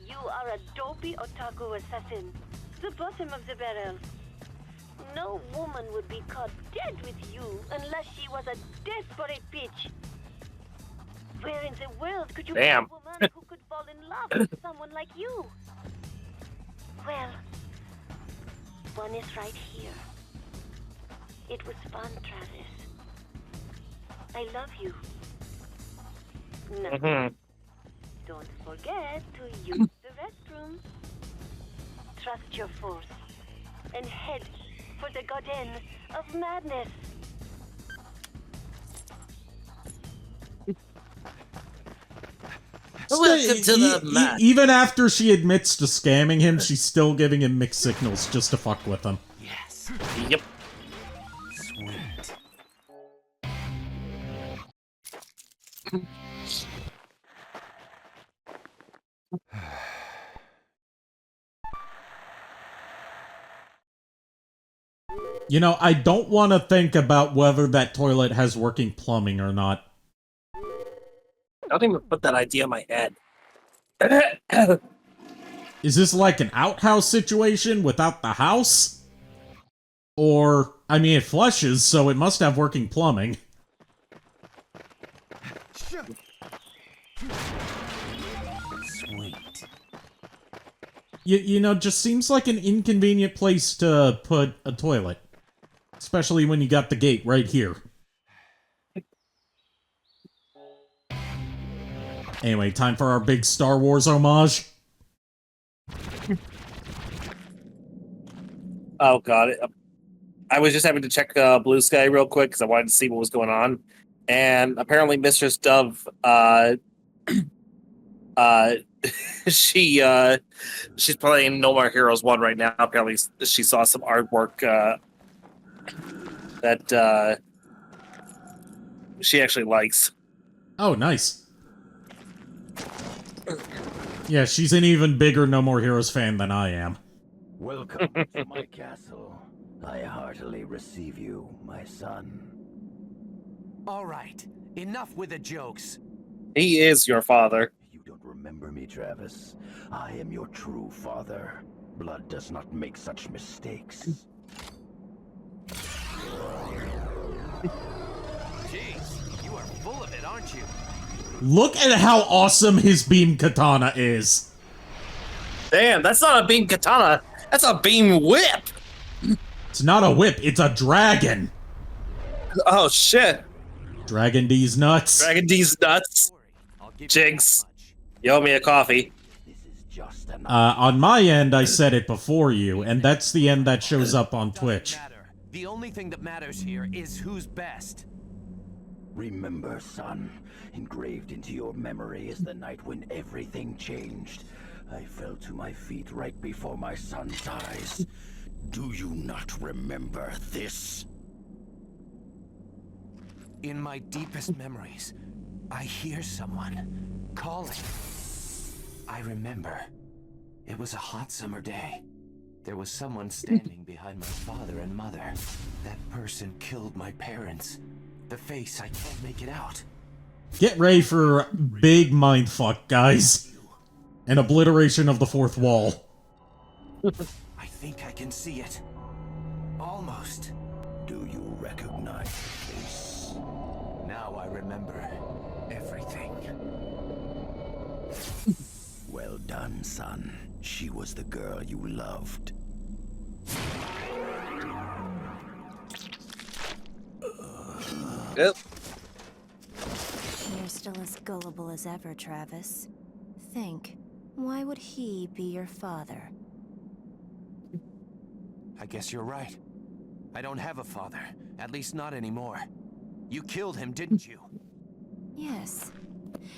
You are a dopey otaku assassin. The bottom of the barrel. No woman would be caught dead with you unless she was a desperate bitch. Where in the world could you Damn. find a woman who could fall in love with someone like you? Well, one is right here. It was fun, Travis. I love you. Now, Mhm. don't forget to use the restroom. Trust your force and head for the garden of madness. Welcome to the mat. Even after she admits to scamming him, she's still giving him mixed signals just to fuck with him. Yes. Yep. Sweet. You know, I don't want to think about whether that toilet has working plumbing or not. Don't even put that idea in my head. Is this like an outhouse situation without the house? Or, I mean, it flushes, so it must have working plumbing. Sweet. You know, just seems like an inconvenient place to put a toilet. Especially when you got the gate right here. Anyway, time for our big Star Wars homage. Oh god, I was just having to check Blue Sky real quick because I wanted to see what was going on, and apparently Mistress Dove, she's playing No More Heroes 1 right now. Apparently, she saw some artwork that she actually likes. Oh, nice. Yeah, she's an even bigger No More Heroes fan than I am. Welcome to my castle. I heartily receive you, my son. All right. Enough with the jokes. He is your father. You don't remember me, Travis. I am your true father. Blood does not make such mistakes. Jeez, you are full of it, aren't you? Look at how awesome his beam katana is. Damn, that's not a beam katana. That's a beam whip. It's not a whip, it's a dragon. Oh shit. Dragon D's nuts. Dragon D's nuts. I'll give you Jinx. that much. You owe me a coffee. This is just an On my end, I said it before you, and that's the end that shows up on Twitch. Doesn't matter. The only thing that matters here is who's best. Remember, son, engraved into your memory is the night when everything changed. I fell to my feet right before my son's eyes. Do you not remember this? In my deepest memories, I hear someone calling. I remember. It was a hot summer day. There was someone standing behind my father and mother. That person killed my parents. The face, I can't make it out. Get ready for big mindfuck, guys. An obliteration of the fourth wall. I think I can see it. Almost. Do you recognize the face? Now I remember everything. Well done, son. She was the girl you loved. Yep. You're still as gullible as ever, Travis. Think, why would he be your father? I guess you're right. I don't have a father. At least not anymore. You killed him, didn't you? Yes.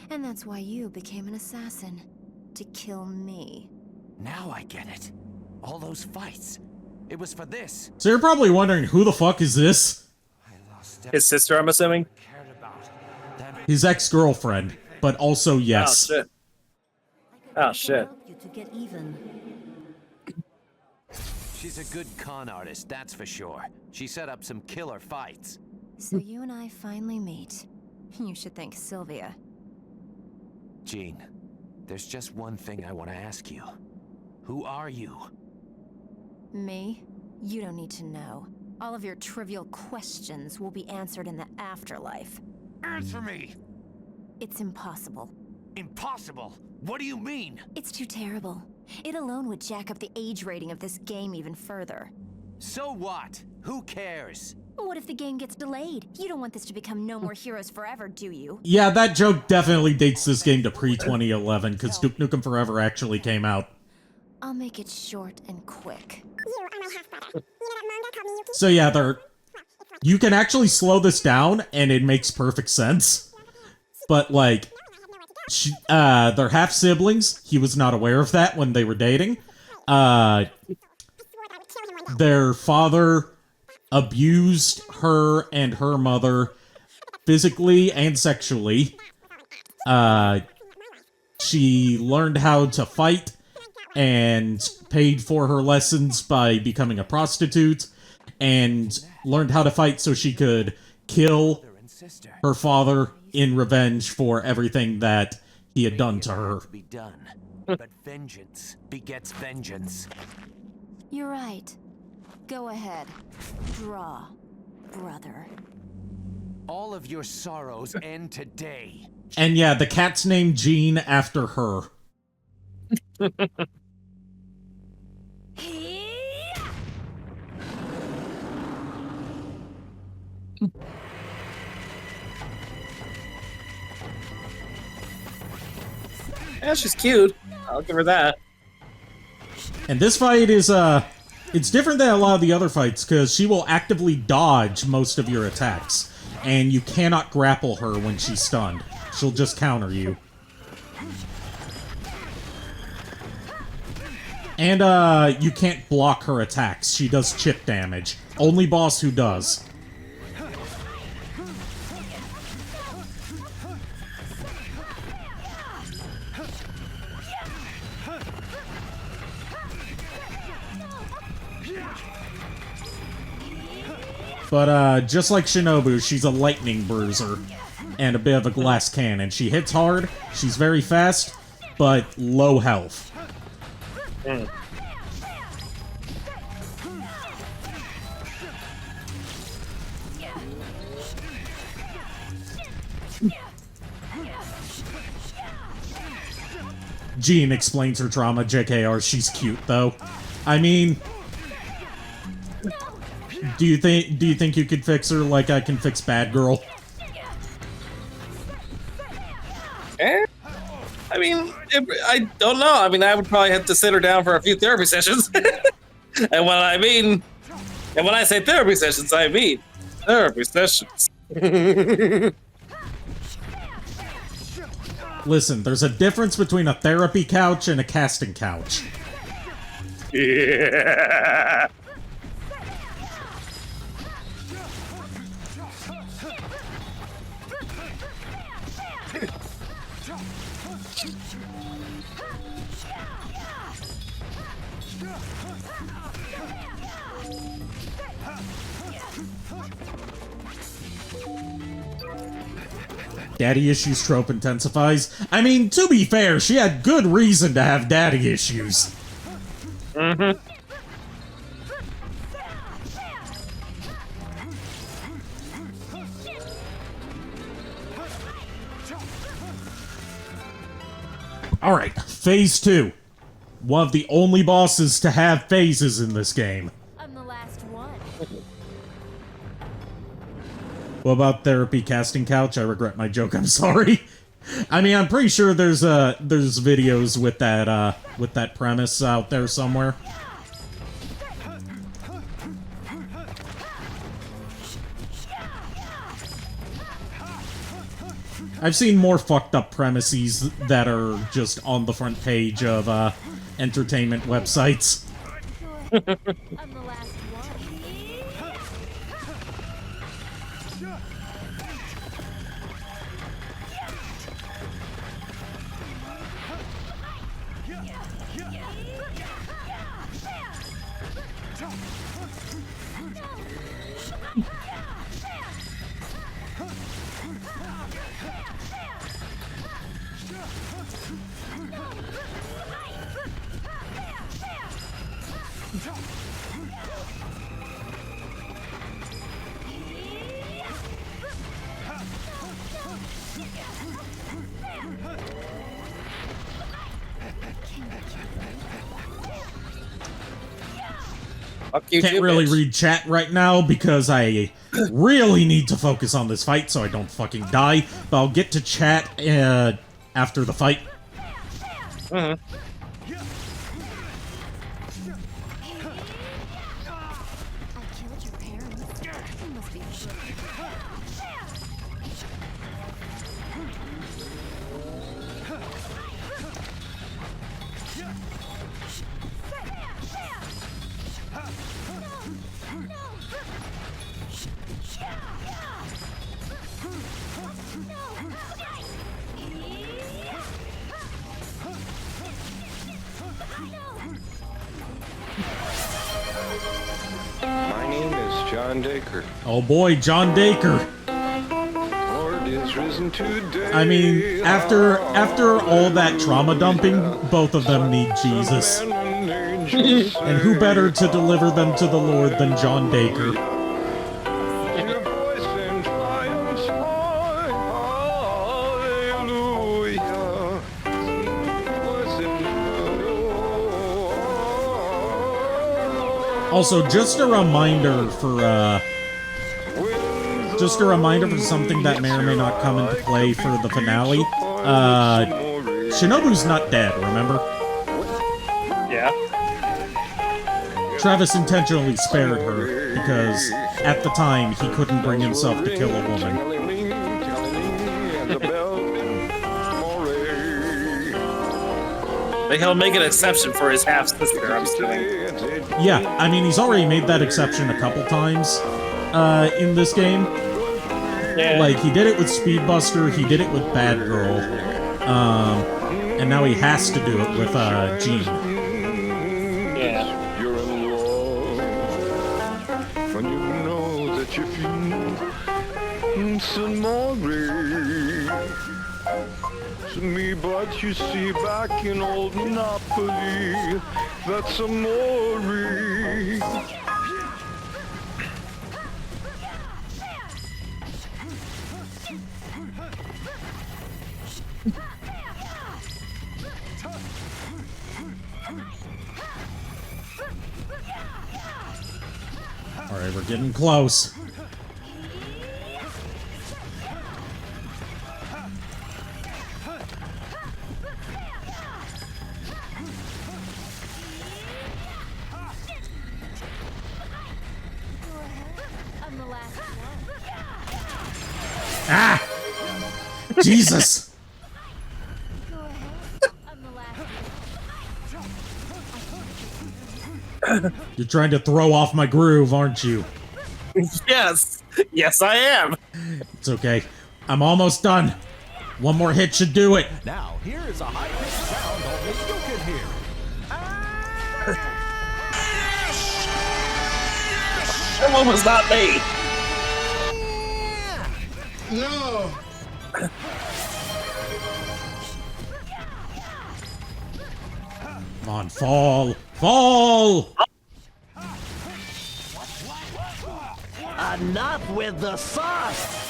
And that's why you became an assassin. To kill me. Now I get it. All those fights. It was for this. So you're probably wondering, who the fuck is this? I lost His sister, I'm assuming. cared about. That His ex-girlfriend, but also yes. Oh shit. Oh shit. You to get even. she's a good con artist, that's for sure. She set up some killer fights. So you and I finally meet. You should thank Sylvia. Jean, there's just one thing I want to ask you. Who are you? Me? You don't need to know. All of your trivial questions will be answered in the afterlife. Answer me! It's impossible. Impossible! What do you mean? It's too terrible. It alone would jack up the age rating of this game even further. So what? Who cares? What if the game gets delayed? You don't want this to become No More Heroes Forever, do you? Yeah, that joke definitely dates this game to pre-2011, because Duke Nukem Forever actually came out. I'll make it short and quick. So yeah, you can actually slow this down, and it makes perfect sense. But, like, they're half-siblings. He was not aware of that when they were dating. Their father abused her and her mother physically and sexually. She learned how to fight and paid for her lessons by becoming a prostitute, and learned how to fight so she could kill her father in revenge for everything that he had done to her. To be done. But vengeance begets vengeance. You're right. Go ahead. Draw, brother. All of your sorrows end today. And yeah, the cat's named Jean after her. Yeah, she's cute. I'll give her that. And this fight is, it's different than a lot of the other fights, because she will actively dodge most of your attacks. And you cannot grapple her when she's stunned. She'll just counter you. And, you can't block her attacks. She does chip damage. Only boss who does. But, just like Shinobu, she's a lightning bruiser and a bit of a glass cannon. She hits hard, she's very fast, but low health. Jean explains her trauma. JKR, she's cute though. I mean, do you think you could fix her like I can fix Bad Girl? I mean, I don't know. I mean, I would probably have to sit her down for a few therapy sessions. And when I say therapy sessions, I mean therapy sessions. Listen, there's a difference between a therapy couch and a casting couch. Yeah. Daddy issues trope intensifies. I mean, to be fair, she had good reason to have daddy issues. Mm-hmm. Alright, phase 2. One of the only bosses to have phases in this game. I'm the last one. What about therapy casting couch? I regret my joke, I'm sorry. I mean, I'm pretty sure there's videos with that premise out there somewhere. I've seen more fucked up premises that are just on the front page of entertainment websites. I'm the last one. Can't really read chat right now because I really need to focus on this fight so I don't fucking die. But I'll get to chat after the fight. Mm-hmm. I killed your parents. You must be My name is John Dacre. Oh boy, John Dacre. Lord is risen today. I mean, after all that trauma dumping, both of them need Jesus. And who better to deliver them to the Lord than John Dacre? Your voice in triumph's high, hallelujah. Voice in Also, just a reminder for something that may or may not come into play for the finale. Shinobu's not dead, remember? Yeah. Travis intentionally spared her because at the time he couldn't bring himself to kill a woman. But he'll make an exception for his half sister, I'm assuming. Yeah, I mean, he's already made that exception a couple times in this game. Yeah. Like, he did it with Speedbuster, he did it with Bad Girl, and now he has to do it with Jean. Yeah. You're in love, and you know that if you some more, me, but you see, back in old Napoli, that's amore. Alright, we're getting close. I'm the last one. Ah! Jesus! Go ahead. I'm the last one. You're trying to throw off my groove, aren't you? Yes, yes, I am. It's okay. I'm almost done. One more hit should do it. Now, here is a high-pitched sound only you can hear. That one was not me. No! Come on, fall! Fall! Enough with the sauce!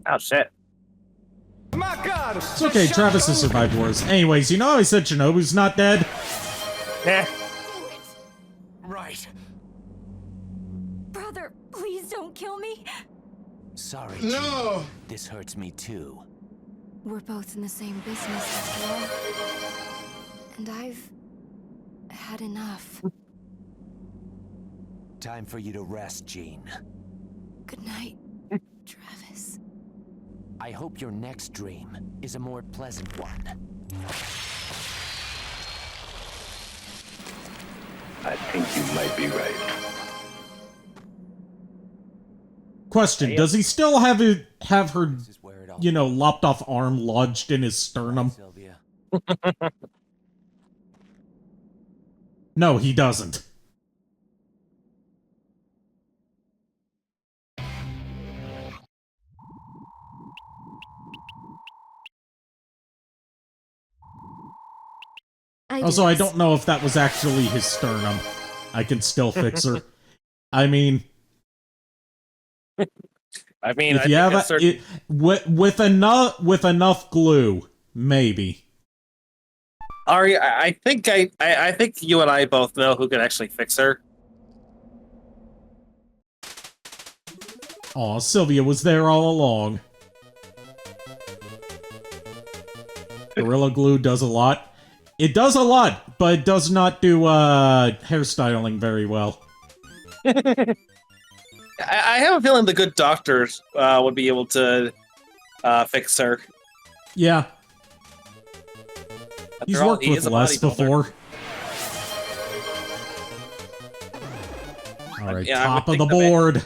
Oh shit. My God! It's okay, Travis has survived worse. Anyways, you know how I said Shinobu's not dead? Eh. Right. Brother, please don't kill me. Sorry, No! Jean. This hurts me too. We're both in the same business after all. And I've had enough. Time for you to rest, Jean. Good night, Travis. I hope your next dream is a more pleasant one. I think you might be right. Question, does he still have her, This is where it all lopped off arm lodged in his sternum? Sylvia. No, he doesn't. Also, I don't know if that was actually his sternum. I can still fix her. I mean, I mean, if you have with enough glue, maybe. Ari, I think you and I both know who can actually fix her. Aw, Sylvia was there all along. Gorilla Glue does a lot. It does a lot, but it does not do hairstyling very well. I have a feeling the good doctors would be able to fix her. Yeah. He's After all, worked he with is a Les bodybuilder. before. Alright, Yeah, I would top of think the the man- board.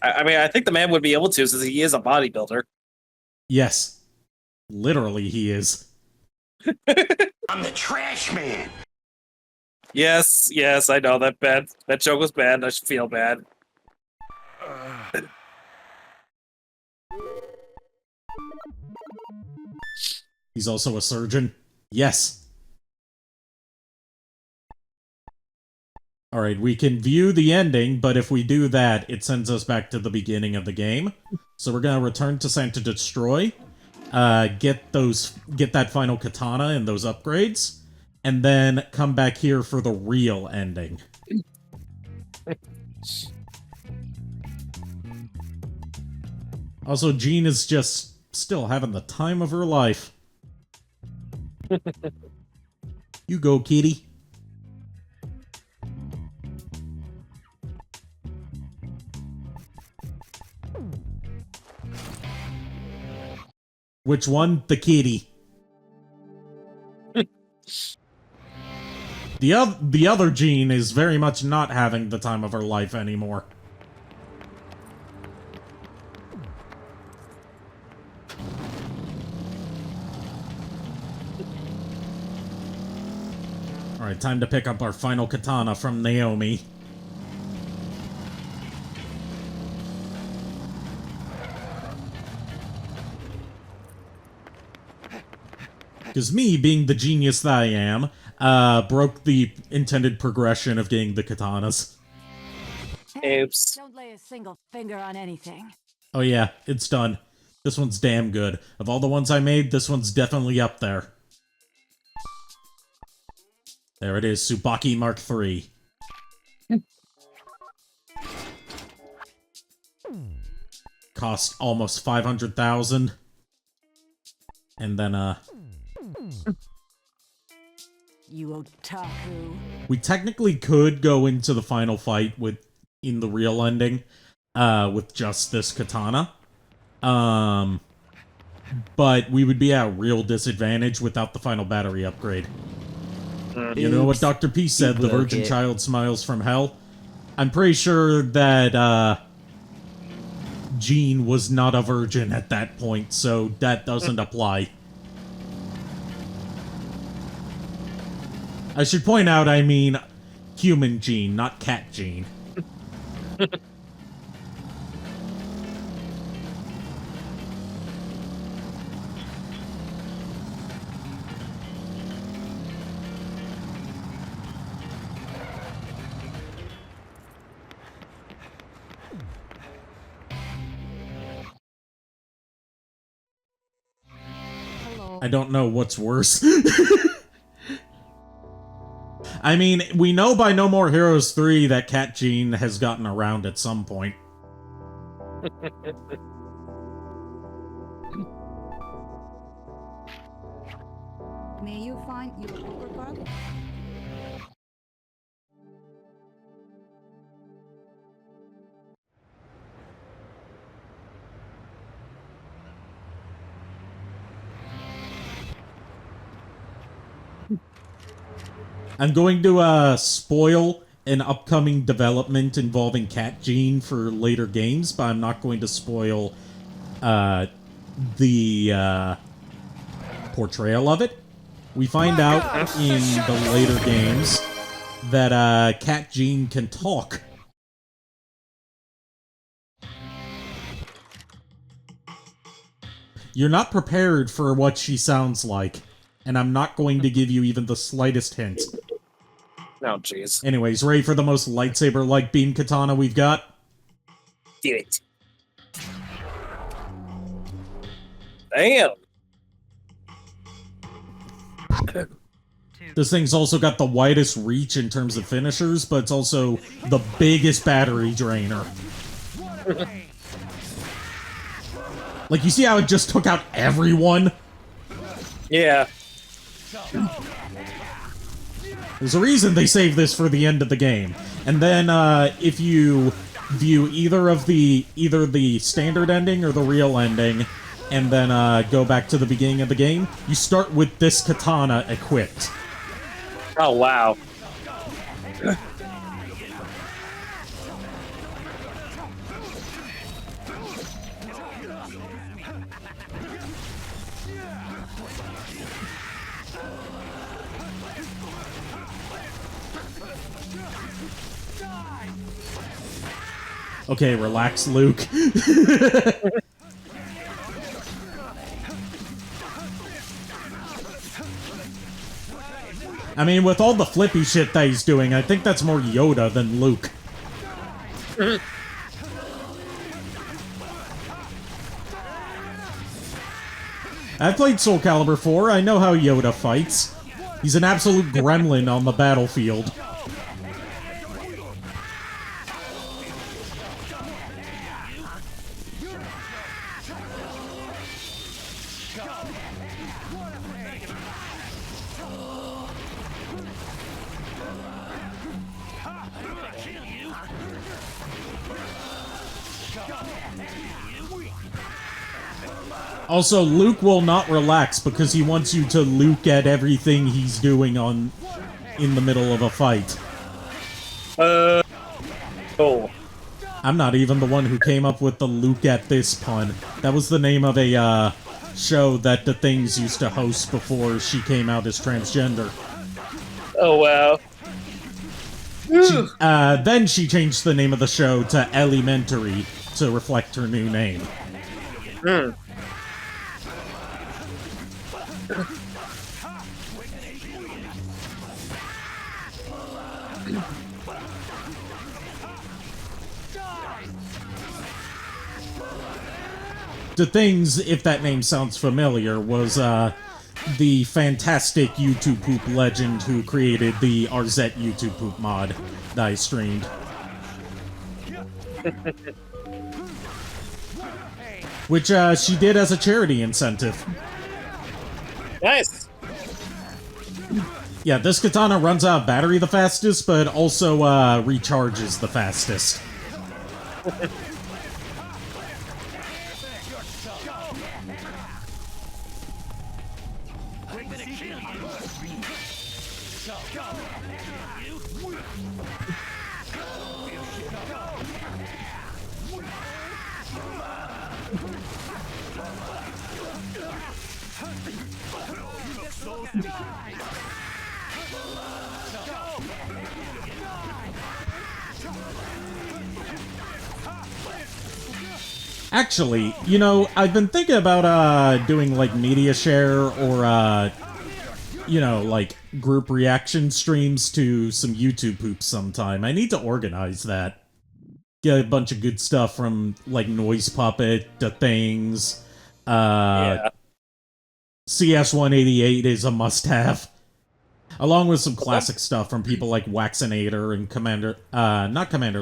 I mean, I think the man would be able to, since he is a bodybuilder. Yes. Literally, he is. I'm the trash man! Yes, yes, I know that bad. That joke was bad. I should feel bad. He's also a surgeon. Yes. Alright, we can view the ending, but if we do that, it sends us back to the beginning of the game. So we're gonna return to Santa Destroy, get that final katana and those upgrades, and then come back here for the real ending. Also, Jean is just still having the time of her life. You go, kitty. Which one? The kitty. The other Jean is very much not having the time of her life anymore. Alright, time to pick up our final katana from Naomi. Because me, being the genius that I am, broke the intended progression of getting the katanas. Oops. Don't lay a single finger on anything. Oh yeah, it's done. This one's damn good. Of all the ones I made, this one's definitely up there. There it is, Tsubaki Mark III. Cost almost 500,000. And then, You otaku. we technically could go into the final fight in the real ending, with just this katana. But we would be at a real disadvantage without the final battery upgrade. You know what Dr. P said, the virgin child smiles from hell? I'm pretty sure that, Jean was not a virgin at that point, so that doesn't apply. I should point out, I mean, human Jean, not cat Jean. I don't know what's worse. I mean, we know by No More Heroes 3 that Cat Jean has gotten around at some point. May you find your overcard? I'm going to spoil an upcoming development involving Cat Jean for later games, but I'm not going to spoil the portrayal of it. We find out in the later games that Cat Jean can talk. You're not prepared for what she sounds like, and I'm not going to give you even the slightest hint. Oh, jeez. Anyways, ready for the most lightsaber-like beam katana we've got? Do it. Damn. This thing's also got the widest reach in terms of finishers, but it's also the biggest battery drainer. Like, you see how it just took out everyone? Yeah. There's a reason they saved this for the end of the game. And then, if you view either the standard ending or the real ending, and then go back to the beginning of the game, you start with this katana equipped. Oh, wow. Okay, relax, Luke. I mean, with all the flippy shit that he's doing, I think that's more Yoda than Luke. I've played Soul Calibur 4, I know how Yoda fights. He's an absolute gremlin on the battlefield. Also, Luke will not relax because he wants you to Luke at everything he's doing in the middle of a fight. Oh. I'm not even the one who came up with the Luke at this pun. That was the name of a show that the Things used to host before she came out as transgender. Oh, wow. Then she changed the name of the show to Elementary to reflect her new name. The Things, if that name sounds familiar, was the fantastic YouTube poop legend who created the RZ YouTube poop mod that I streamed. Which she did as a charity incentive. Nice. Yeah, this katana runs out of battery the fastest, but also recharges the fastest. Actually, you know, I've been thinking about doing like media share or you know, like group reaction streams to some YouTube poops sometime. I need to organize that. Get a bunch of good stuff from like Noise Puppet to Things. Yeah. CS188 is a must-have. Along with some classic stuff from people like Waxinator and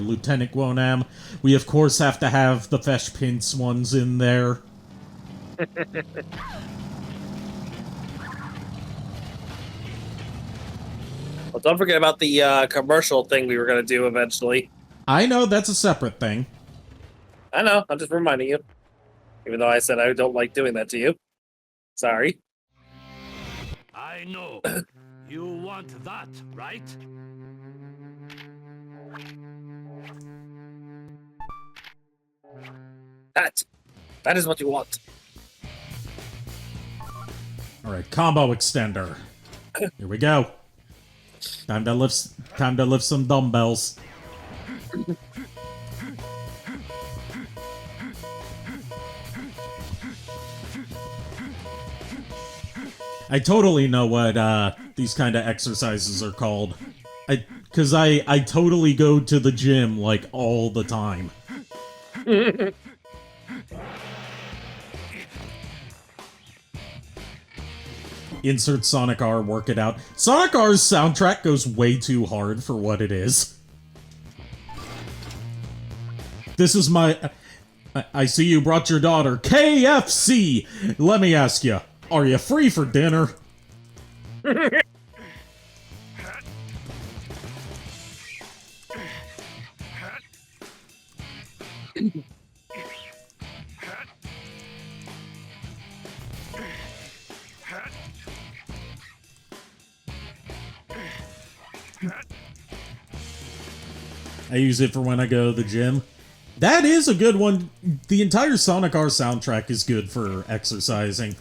Lieutenant Gwonam. We, of course, have to have the Fesh Pince ones in there. Well, don't forget about the commercial thing we were going to do eventually. I know, that's a separate thing. I know, I'm just reminding you. Even though I said I don't like doing that to you. Sorry. I know. You want that, right? That is what you want. Alright, combo extender. Here we go. Time to lift some dumbbells. I totally know what these kind of exercises are called. Because I totally go to the gym like all the time. Insert Sonic R, work it out. Sonic R's soundtrack goes way too hard for what it is. This is my... I see you brought your daughter. KFC! Let me ask you, are you free for dinner? I use it for when I go to the gym. That is a good one. The entire Sonic R soundtrack is good for exercising.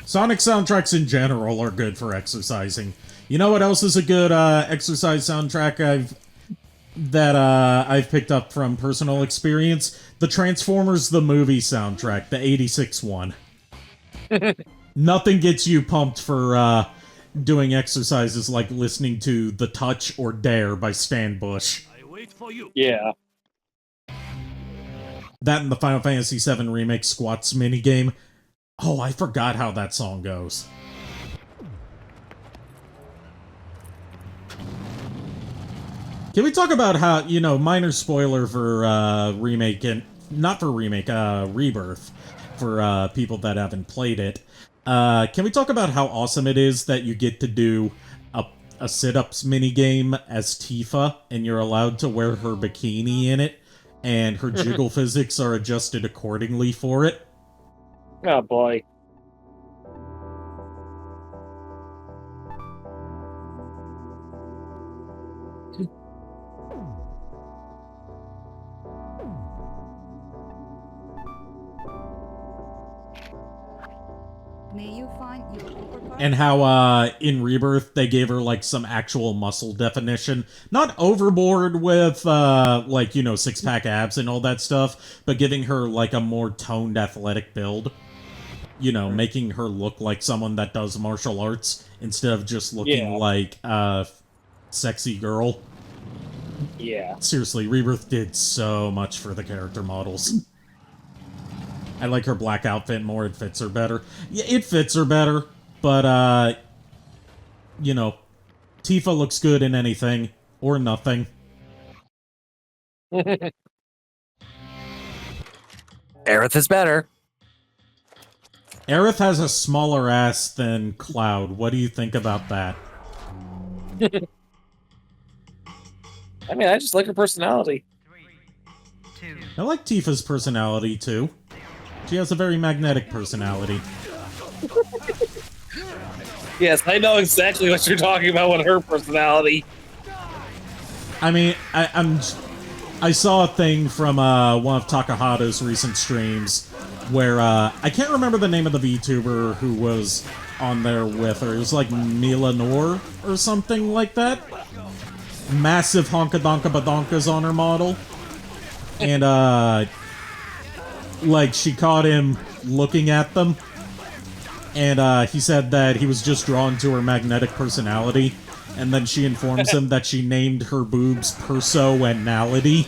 Sonic soundtracks in general are good for exercising. You know what else is a good exercise soundtrack I've picked up from personal experience? The Transformers the movie soundtrack, the 86 one. Nothing gets you pumped for doing exercises like listening to The Touch or Dare by Stan Bush. I wait for you. Yeah. That and the Final Fantasy VII Remake Squats minigame. Oh, I forgot how that song goes. Can we talk about how, you know, minor spoiler for Remake, and not for Remake, Rebirth, for people that haven't played it. Can we talk about how awesome it is that you get to do a sit-ups minigame as Tifa, and you're allowed to wear her bikini in it, and her jiggle physics are adjusted accordingly for it? Oh boy. May you find your And how, in Rebirth, they gave her, like, some actual muscle definition. Not overboard with, like, you know, six-pack abs and all that stuff, but giving her, like, a more toned athletic build. you know, making her look like someone that does martial arts instead of just looking like a sexy girl. Yeah. Seriously, Rebirth did so much for the character models. I like her black outfit more, it fits her better. Yeah, it fits her better, but, you know, Tifa looks good in anything, or nothing. Aerith is better. Aerith has a smaller ass than Cloud. What do you think about that? I mean, I just like her personality. I like Tifa's personality, too. She has a very magnetic personality. Yes, I know exactly what you're talking about with her personality. I mean, I saw a thing from one of Takahata's recent streams where I can't remember the name of the VTuber who was on there with her. It was like Mila Noor or something like that. Massive honka donka badonkas on her model. And like she caught him looking at them. And he said that he was just drawn to her magnetic personality. And then she informs him that she named her boobs Perso and Nality.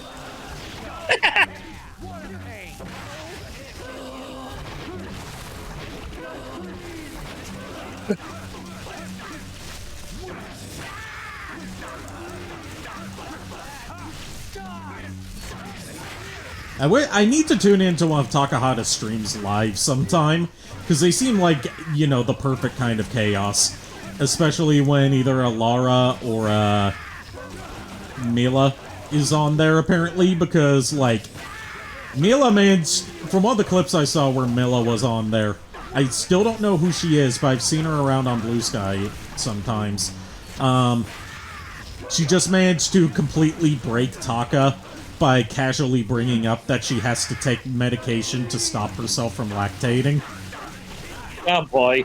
I need to tune into one of Takahata's streams live sometime, because they seem like, you know, the perfect kind of chaos. Especially when either a Lara or a Mila is on there, apparently, because, like, Mila managed, from one of the clips I saw where Mila was on there, I still don't know who she is, but I've seen her around on Blue Sky sometimes. She just managed to completely break Taka by casually bringing up that she has to take medication to stop herself from lactating. Oh boy.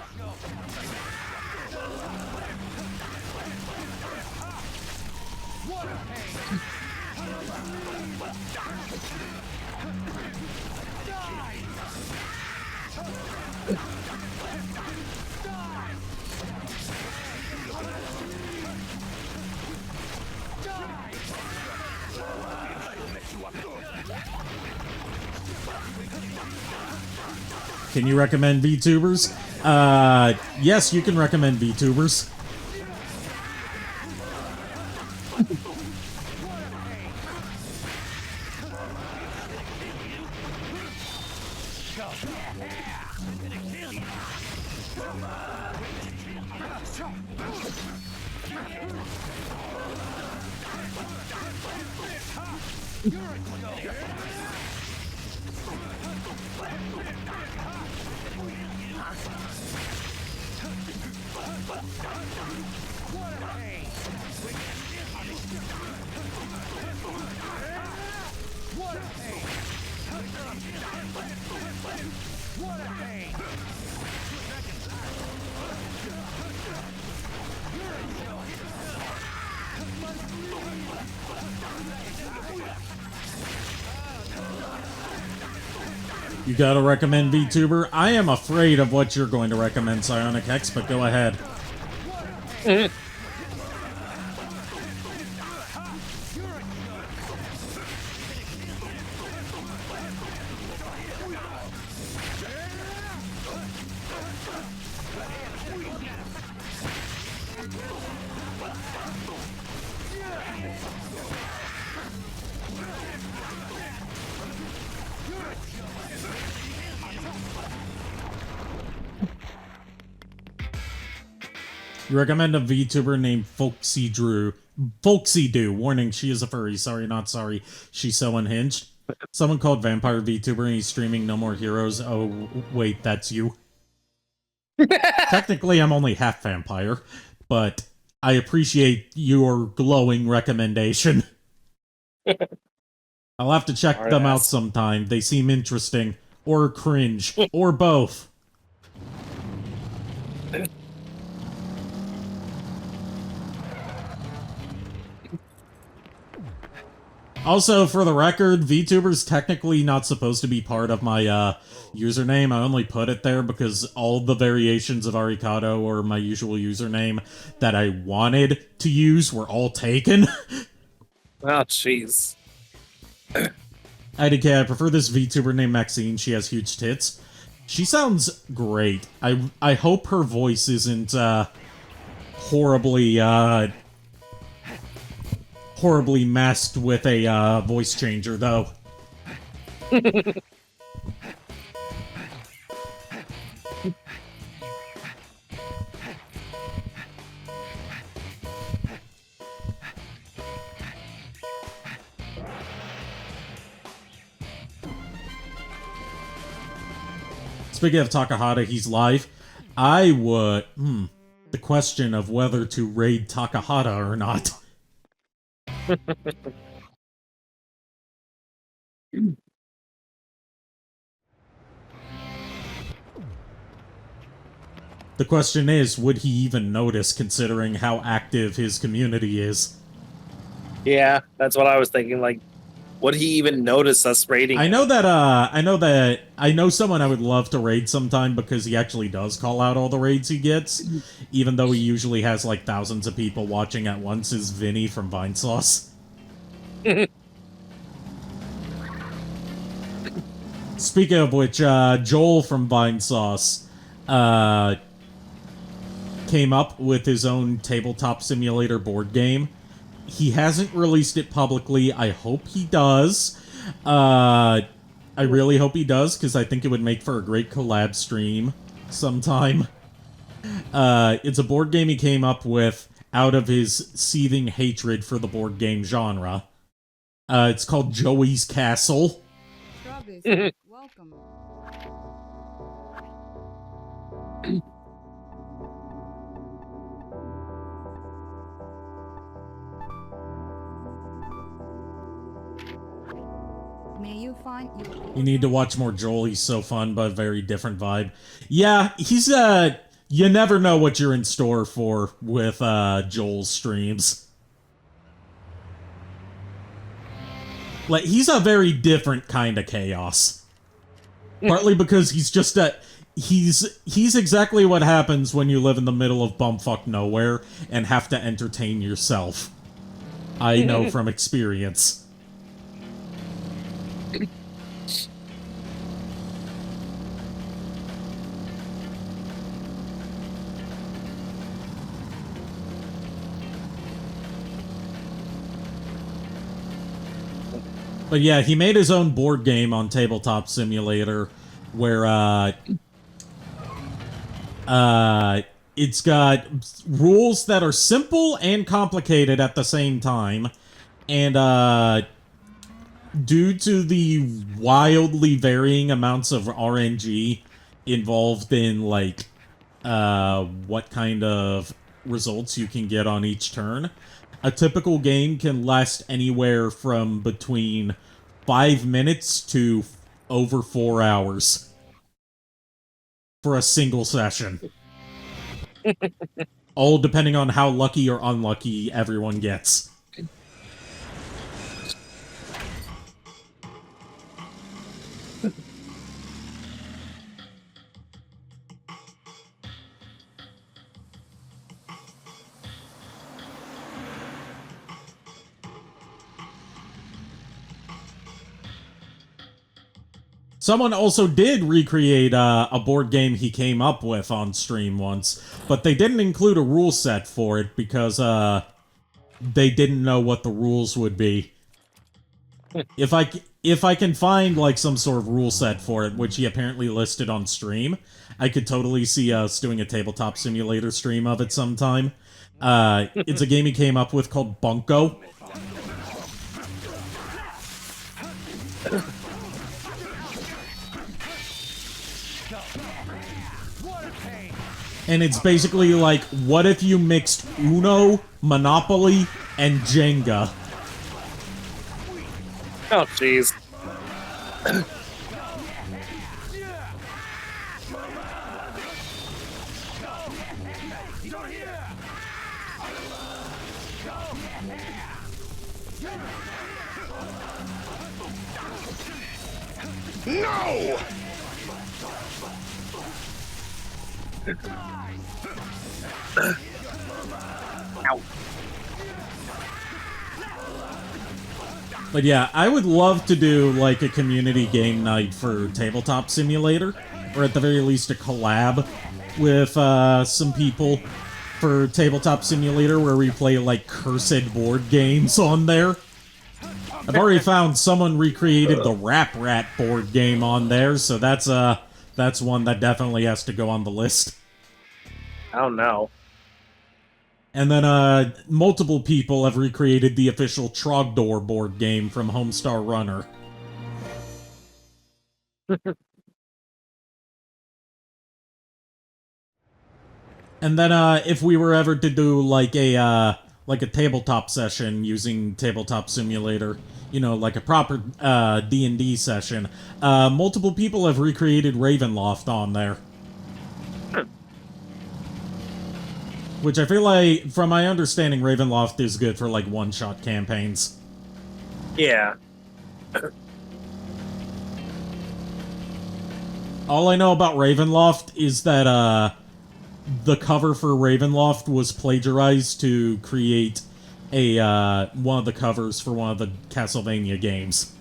Can you recommend VTubers? Yes, you can recommend VTubers. You gotta recommend VTuber? I am afraid of what you're going to recommend, Psionic X, but go ahead. You recommend a VTuber named Folksy Drew. Folksy Do. Warning, she is a furry. Sorry, not sorry. She's so unhinged. Someone called Vampire VTuber and he's streaming No More Heroes. Oh, wait, that's you. Technically, I'm only half vampire, but I appreciate your glowing recommendation. I'll have to check them out sometime. They seem interesting. Or cringe. Or both. Also, for the record, VTuber's technically not supposed to be part of my username. I only put it there because all the variations of Arikado or my usual username that I wanted to use were all taken. Oh, jeez. IDK, I prefer this VTuber named Maxine. She has huge tits. She sounds great. I hope her voice isn't horribly masked with a voice changer, though. Speaking of Takahata, he's live. I would... the question of whether to raid Takahata or not. The question is, would he even notice, considering how active his community is? Yeah, that's what I was thinking. Like, would he even notice us raiding? I know someone I would love to raid sometime because he actually does call out all the raids he gets, even though he usually has like thousands of people watching at once. Is Vinny from Vinesauce? Speaking of which, Joel from Vinesauce came up with his own tabletop simulator board game. He hasn't released it publicly. I hope he does. I really hope he does, because I think it would make for a great collab stream sometime. It's a board game he came up with out of his seething hatred for the board game genre. It's called Joey's Castle. Travis, welcome. May you find You need to watch more Joel. He's so fun, but very different vibe. Yeah, he's you never know what you're in store for with Joel's streams. Like, he's a very different kind of chaos. Partly because he's just he's exactly what happens when you live in the middle of bumfuck nowhere and have to entertain yourself. I know from experience. But yeah, he made his own board game on Tabletop Simulator, where it's got rules that are simple and complicated at the same time, and due to the wildly varying amounts of RNG involved in, like, what kind of results you can get on each turn, a typical game can last anywhere from between 5 minutes to over 4 hours for a single session. All depending on how lucky or unlucky everyone gets. Someone also did recreate a board game he came up with on stream once, but they didn't include a rule set for it because they didn't know what the rules would be. If I can find like some sort of rule set for it, which he apparently listed on stream, I could totally see us doing a Tabletop Simulator stream of it sometime. It's a game he came up with called Bunko. And it's basically like, what if you mixed Uno, Monopoly, and Jenga? Oh, jeez. No! Ow. But yeah, I would love to do like a community game night for Tabletop Simulator, or at the very least a collab with some people for Tabletop Simulator where we play like cursed board games on there. I've already found someone recreated the Rap Rat board game on there, so that's one that definitely has to go on the list. Oh no. And then multiple people have recreated the official Trogdor board game from Homestar Runner. And then if we were ever to do like a tabletop session using Tabletop Simulator, you know, like a proper D&D session, multiple people have recreated Ravenloft on there. Which I feel like, from my understanding, Ravenloft is good for like one-shot campaigns. Yeah. All I know about Ravenloft is that the cover for Ravenloft was plagiarized to create a one of the covers for one of the Castlevania games.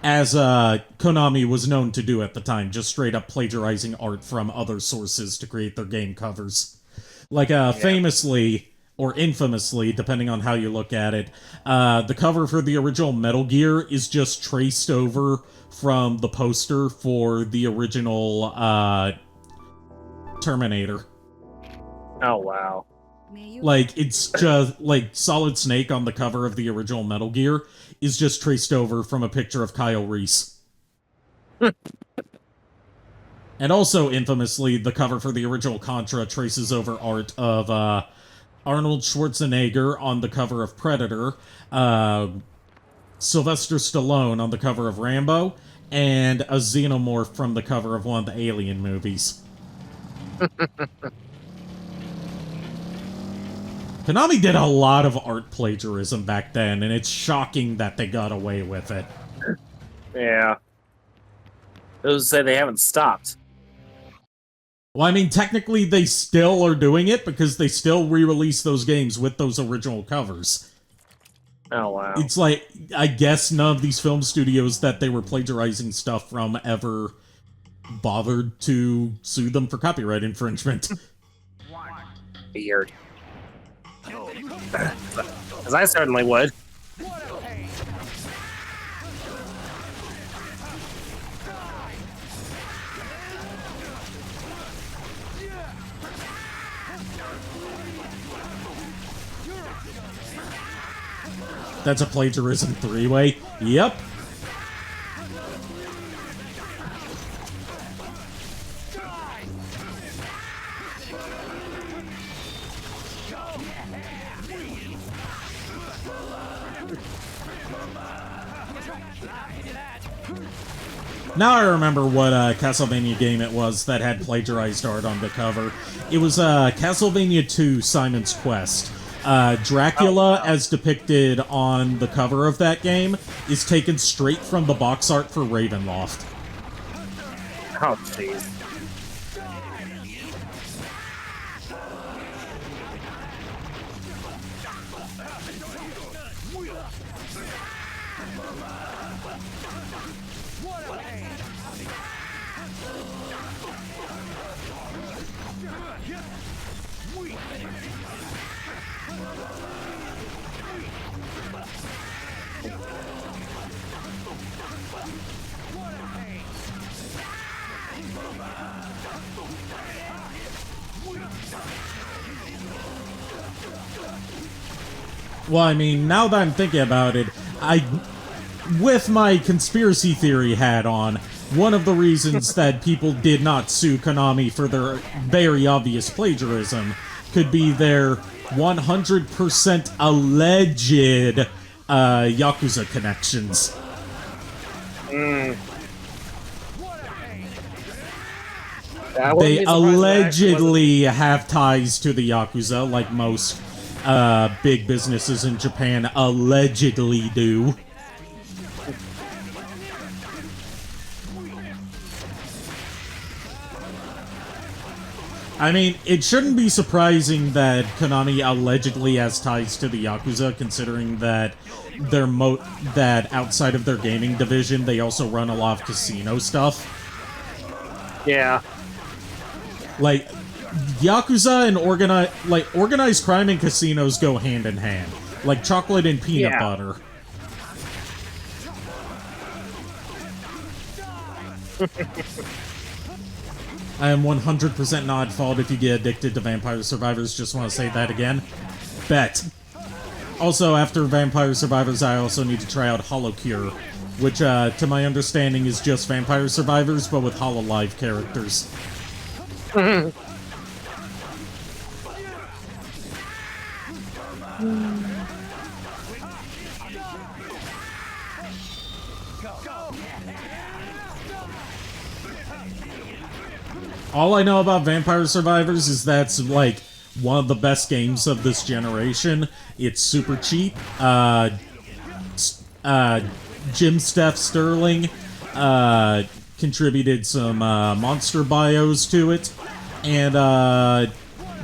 As Konami was known to do at the time, just straight up plagiarizing art from other sources to create their game covers. Like, famously, or infamously, depending on how you look at it, the cover for the original Metal Gear is just traced over from the poster for the original Terminator. Oh, wow. Like, it's just, like, Solid Snake on the cover of the original Metal Gear is just traced over from a picture of Kyle Reese. And also, infamously, the cover for the original Contra traces over art of Arnold Schwarzenegger on the cover of Predator, Sylvester Stallone on the cover of Rambo, and a xenomorph from the cover of one of the Alien movies. Konami did a lot of art plagiarism back then, and it's shocking that they got away with it. Yeah. Those say they haven't stopped. Well, I mean, technically they still are doing it, because they still re-release those games with those original covers. Oh, wow. It's like, I guess none of these film studios that they were plagiarizing stuff from ever bothered to sue them for copyright infringement. Weird. Because I certainly would. That's a plagiarism three-way. Yep. Now I remember what Castlevania game it was that had plagiarized art on the cover. It was Castlevania 2 Simon's Quest. Dracula, as depicted on the cover of that game, is taken straight from the box art for Ravenloft. Oh, jeez. Well, I mean, now that I'm thinking about it, with my conspiracy theory hat on, one of the reasons that people did not sue Konami for their very obvious plagiarism could be their 100% alleged Yakuza connections. They allegedly have ties to the Yakuza, like most big businesses in Japan allegedly do. I mean, it shouldn't be surprising that Konami allegedly has ties to the Yakuza, considering that that outside of their gaming division, they also run a lot of casino stuff. Yeah. Like, Yakuza and organized crime and casinos go hand in hand. Like chocolate and peanut butter. I am 100% not at fault if you get addicted to Vampire Survivors. Just want to say that again. Bet. Also, after Vampire Survivors, I also need to try out HoloCure, which, to my understanding, is just Vampire Survivors, but with HoloLive characters. All I know about Vampire Survivors is that's, like, one of the best games of this generation. It's super cheap. Jim Steph Sterling contributed some monster bios to it, and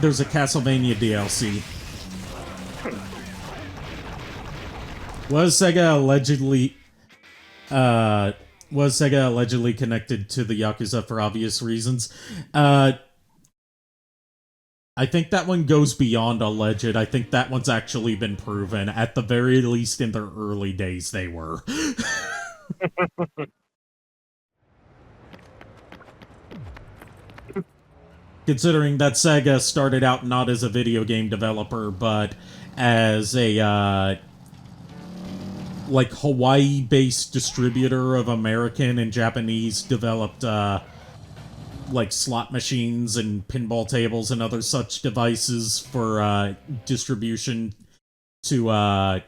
there's a Castlevania DLC. Was Sega allegedly connected to the Yakuza for obvious reasons? I think that one goes beyond alleged. I think that one's actually been proven. At the very least, in their early days, they were. Considering that Sega started out not as a video game developer, but as a, like, Hawaii-based distributor of American and Japanese developed, like, slot machines and pinball tables and other such devices for, distribution to,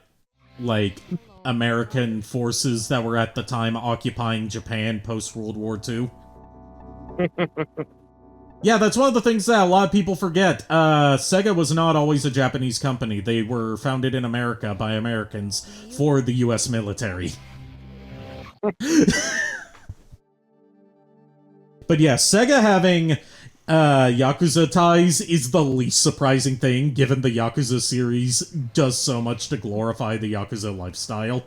like, American forces that were at the time occupying Japan post-World War II. Yeah, that's one of the things that a lot of people forget. Sega was not always a Japanese company. They were founded in America by Americans for the US military. But yeah, Sega having Yakuza ties is the least surprising thing, given the Yakuza series does so much to glorify the Yakuza lifestyle.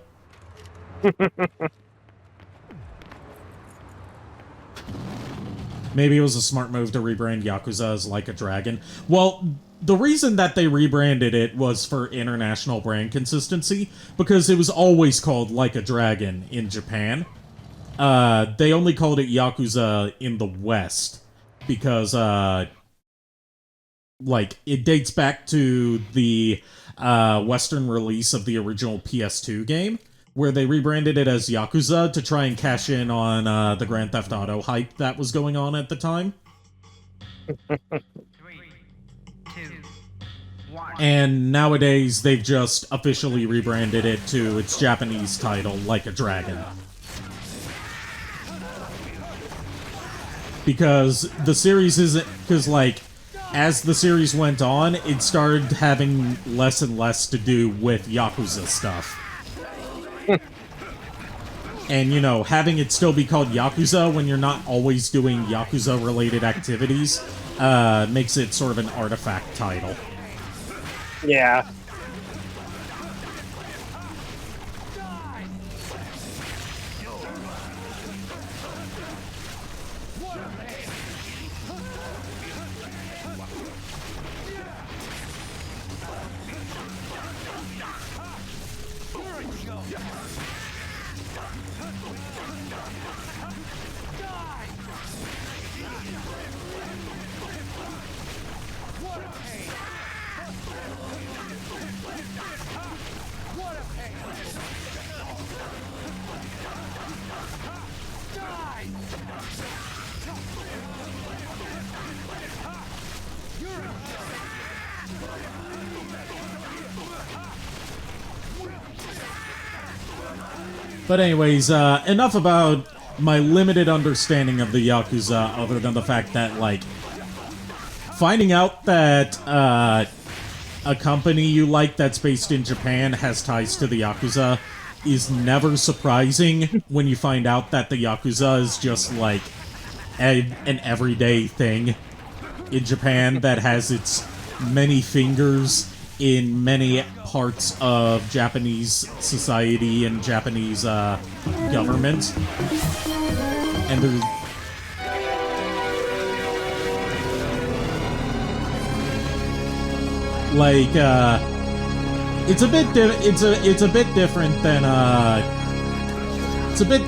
Maybe it was a smart move to rebrand Yakuza as Like a Dragon. Well, the reason that they rebranded it was for international brand consistency, because it was always called Like a Dragon in Japan. They only called it Yakuza in the West, because, like, it dates back to the, Western release of the original PS2 game, where they rebranded it as Yakuza to try and cash in on the Grand Theft Auto hype that was going on at the time. 3, 2, 1. And nowadays, they've just officially rebranded it to its Japanese title, Like a Dragon. Because the series isn't... Because, like, as the series went on, it started having less and less to do with Yakuza stuff. And, you know, having it still be called Yakuza when you're not always doing Yakuza-related activities makes it sort of an artifact title. Yeah. But anyways, enough about my limited understanding of the Yakuza, other than the fact that, like, finding out that a company you like that's based in Japan has ties to the Yakuza is never surprising when you find out that the Yakuza is just, like, an everyday thing. in Japan that has its many fingers in many parts of Japanese society and Japanese government. And there's like it's a bit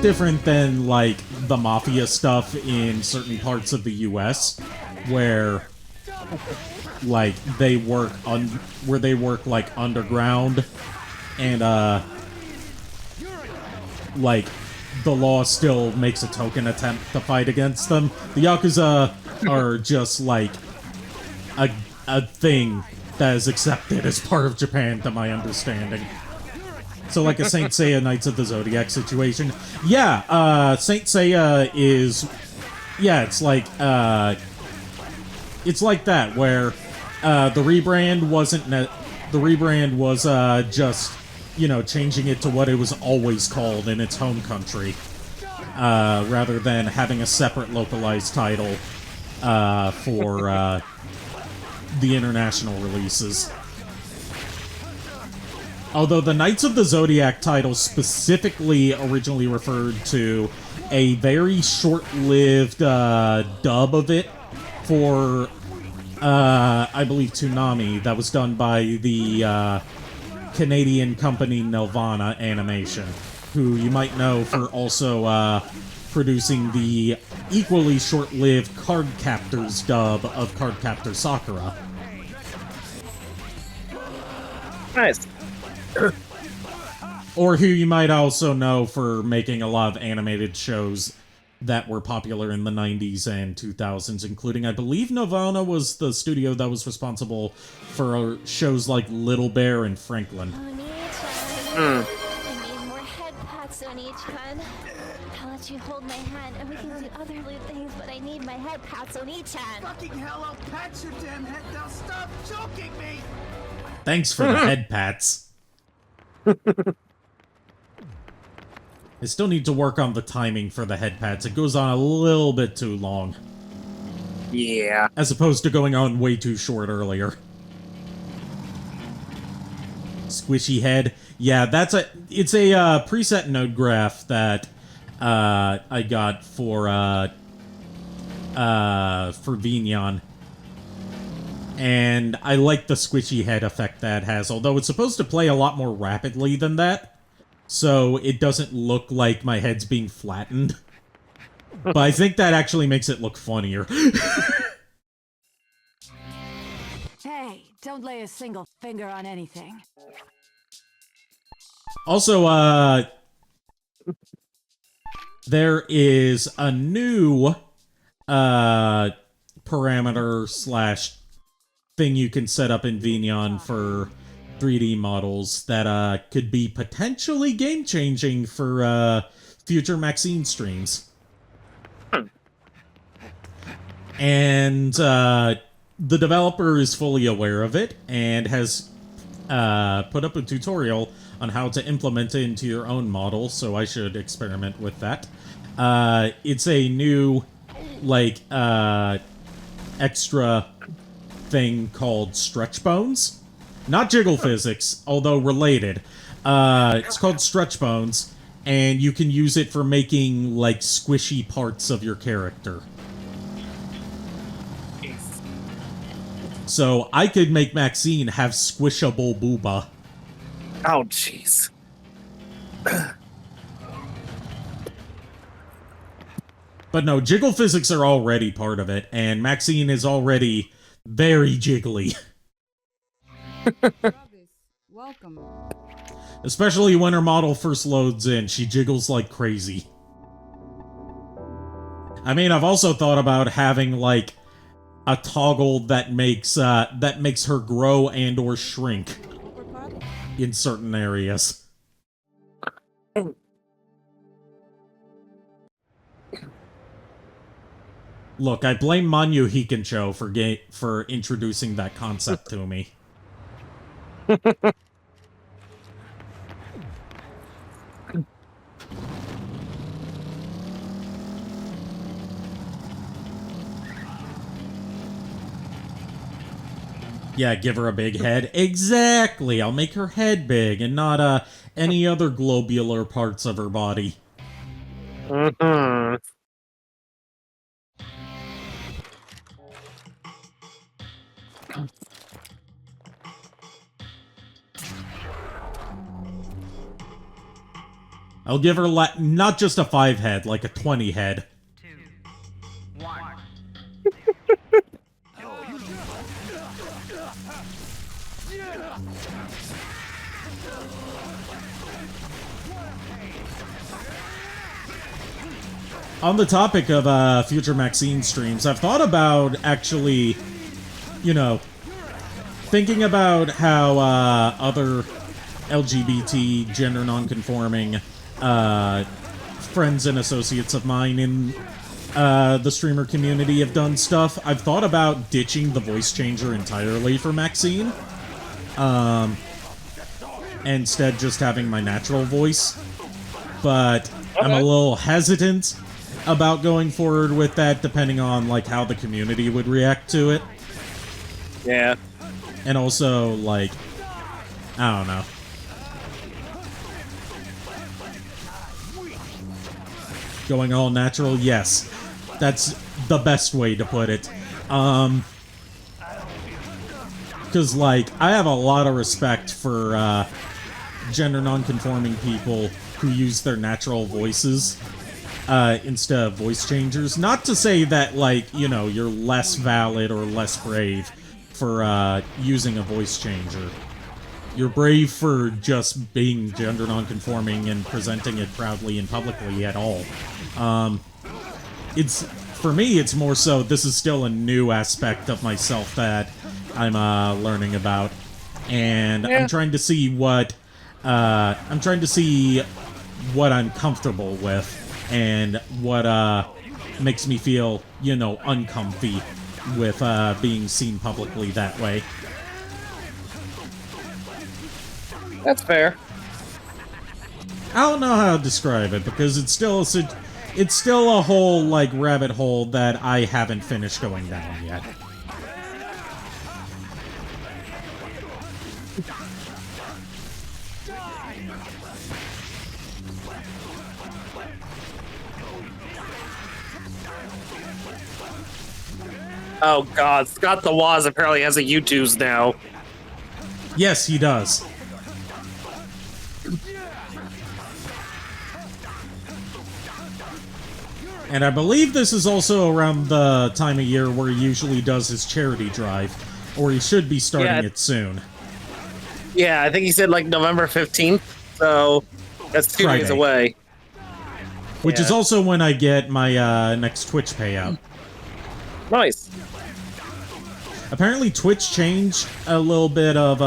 different than like the mafia stuff in certain parts of the US where like they work like underground and like the law still makes a token attempt to fight against them. The Yakuza are just like a thing that is accepted as part of Japan, to my understanding. So like a Saint Seiya Knights of the Zodiac situation. Yeah, Saint Seiya is... Yeah, it's like that, where the rebrand wasn't... The rebrand was just, you know, changing it to what it was always called in its home country. Rather than having a separate localized title for the international releases. Although the Knights of the Zodiac title specifically originally referred to a very short-lived dub of it for, I believe, Toonami, that was done by the Canadian company Nelvana Animation, who you might know for also producing the equally short-lived Card Captors dub of Card Captor Sakura. Nice. Or who you might also know for making a lot of animated shows that were popular in the 90s and 2000s, including, I believe, Nelvana was the studio that was responsible for shows like Little Bear and Franklin. I need more head pats on each hand. I'll let you hold my hand and we can do other loot things, but I need my head pats on each hand. Fucking hell, I'll pat your damn head now. Stop choking me! Thanks for the head pats. I still need to work on the timing for the head pats. It goes on a little bit too long. Yeah. As opposed to going on way too short earlier. Squishy head. Yeah, it's a preset node graph that I got for Vignon. And I like the squishy head effect that has, although it's supposed to play a lot more rapidly than that. So it doesn't look like my head's being flattened. But I think that actually makes it look funnier. Hey, don't lay a single finger on anything. Also, there is a new parameter slash thing you can set up in Vignon for 3D models that could be potentially game-changing for future Maxine streams. And the developer is fully aware of it and has put up a tutorial on how to implement it into your own model, so I should experiment with that. It's a new, like, extra thing called Stretch Bones. Not Jiggle Physics, although related. It's called Stretch Bones, and you can use it for making, like, squishy parts of your character. So, I could make Maxine have squishable booba. Oh, jeez. But no, Jiggle Physics are already part of it, and Maxine is already very jiggly. Welcome. Especially when her model first loads in, she jiggles like crazy. I mean, I've also thought about having, like, a toggle that makes her grow and or shrink in certain areas. Look, I blame Manyu Hikencho for introducing that concept to me. Yeah, give her a big head. Exactly. I'll make her head big and not any other globular parts of her body. Mm-hmm. I'll give her not just a 5 head, like a 20 head. 2, 1. On the topic of future Maxine streams, I've thought about actually, you know, thinking about how other LGBT, gender nonconforming friends and associates of mine in the streamer community have done stuff. I've thought about ditching the voice changer entirely for Maxine. Instead just having my natural voice. But I'm a little hesitant about going forward with that, depending on, like, how the community would react to it. Yeah. And also, like, I don't know. Going all natural, yes. That's the best way to put it. Because, like, I have a lot of respect for gender nonconforming people who use their natural voices instead of voice changers. Not to say that, like, you know, you're less valid or less brave for using a voice changer. You're brave for just being gender nonconforming and presenting it proudly and publicly at all. For me, it's more so this is still a new aspect of myself that I'm learning about. And I'm trying to see what I'm comfortable with and what makes me feel, you know, uncomfy with being seen publicly that way. That's fair. I don't know how to describe it because it's still a whole, like, rabbit hole that I haven't finished going down yet. Oh god, Scott the Waz apparently has a YouTube's now. Yes, he does. And I believe this is also around the time of year where he usually does his charity drive, or he should be starting it soon. Yeah, I think he said like November 15th, so that's 2 days away. Which is also when I get my next Twitch payout. Nice. Apparently Twitch changed a little bit of,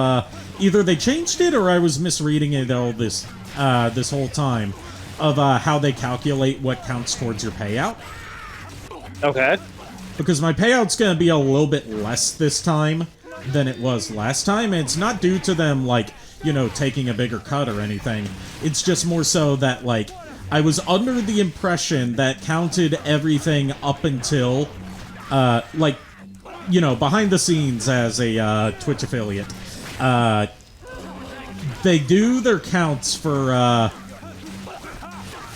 either they changed it or I was misreading it all this whole time, of how they calculate what counts towards your payout. Okay. Because my payout's gonna be a little bit less this time than it was last time, and it's not due to them, like, you know, taking a bigger cut or anything. It's just more so that, like, I was under the impression that counted everything up until, like, you know, behind the scenes as a Twitch affiliate. They do their counts for,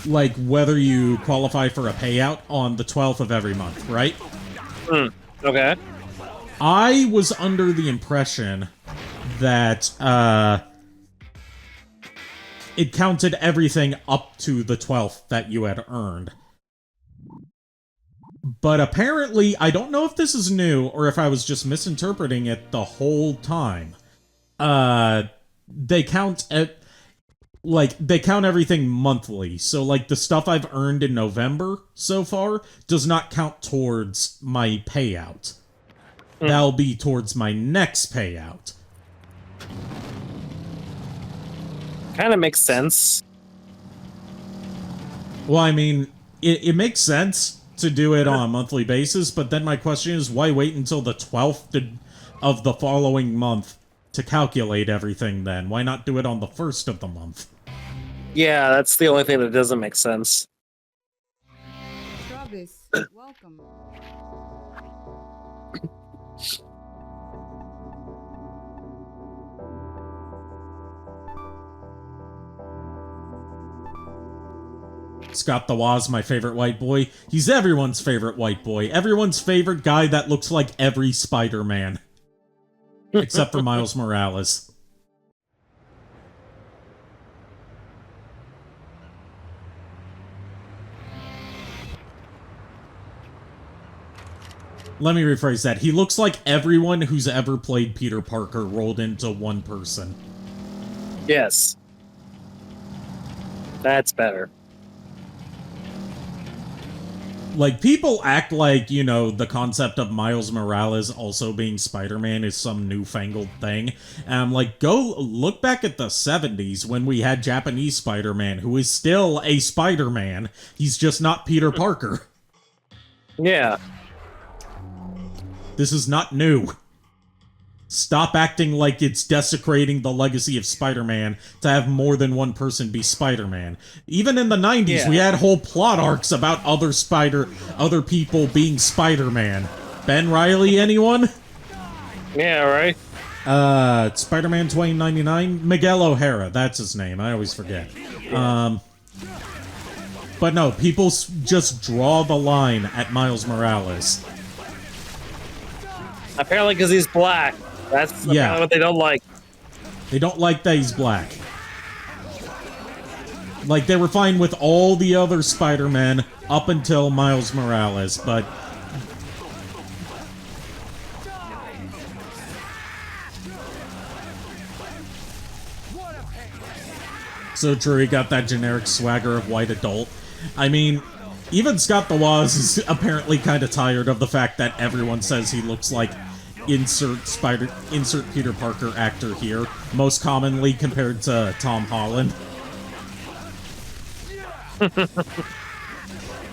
like, whether you qualify for a payout on the 12th of every month, right? Okay. I was under the impression that, it counted everything up to the 12th that you had earned. But apparently, I don't know if this is new or if I was just misinterpreting it the whole time. They count they count everything monthly. So, like, the stuff I've earned in November so far does not count towards my payout. That'll be towards my next payout. Kind of makes sense. Well, I mean, it makes sense to do it on a monthly basis, but then my question is, why wait until the 12th of the following month to calculate everything then? Why not do it on the 1st of the month? Yeah, that's the only thing that doesn't make sense. Travis, welcome. Scott the Woz, my favorite white boy. He's everyone's favorite white boy. Everyone's favorite guy that looks like every Spider-Man. Except for Miles Morales. Let me rephrase that. He looks like everyone who's ever played Peter Parker rolled into one person. Yes. That's better. Like, people act like, you know, the concept of Miles Morales also being Spider-Man is some newfangled thing. And I'm like, go look back at the 70s when we had Japanese Spider-Man, who is still a Spider-Man. He's just not Peter Parker. Yeah. This is not new. Stop acting like it's desecrating the legacy of Spider-Man to have more than one person be Spider-Man. Even in the 90s, we had whole plot arcs about other people being Spider-Man. Ben Reilly, anyone? Yeah, right. Spider-Man 2099? Miguel O'Hara, that's his name. I always forget. But no, people just draw the line at Miles Morales. Apparently because he's black. That's apparently what they don't like. They don't like that he's black. Like, they were fine with all the other Spider-Men up until Miles Morales, but... So true, he got that generic swagger of white adult. I mean, even Scott the Woz is apparently kind of tired of the fact that everyone says he looks like insert Peter Parker actor here, most commonly compared to Tom Holland.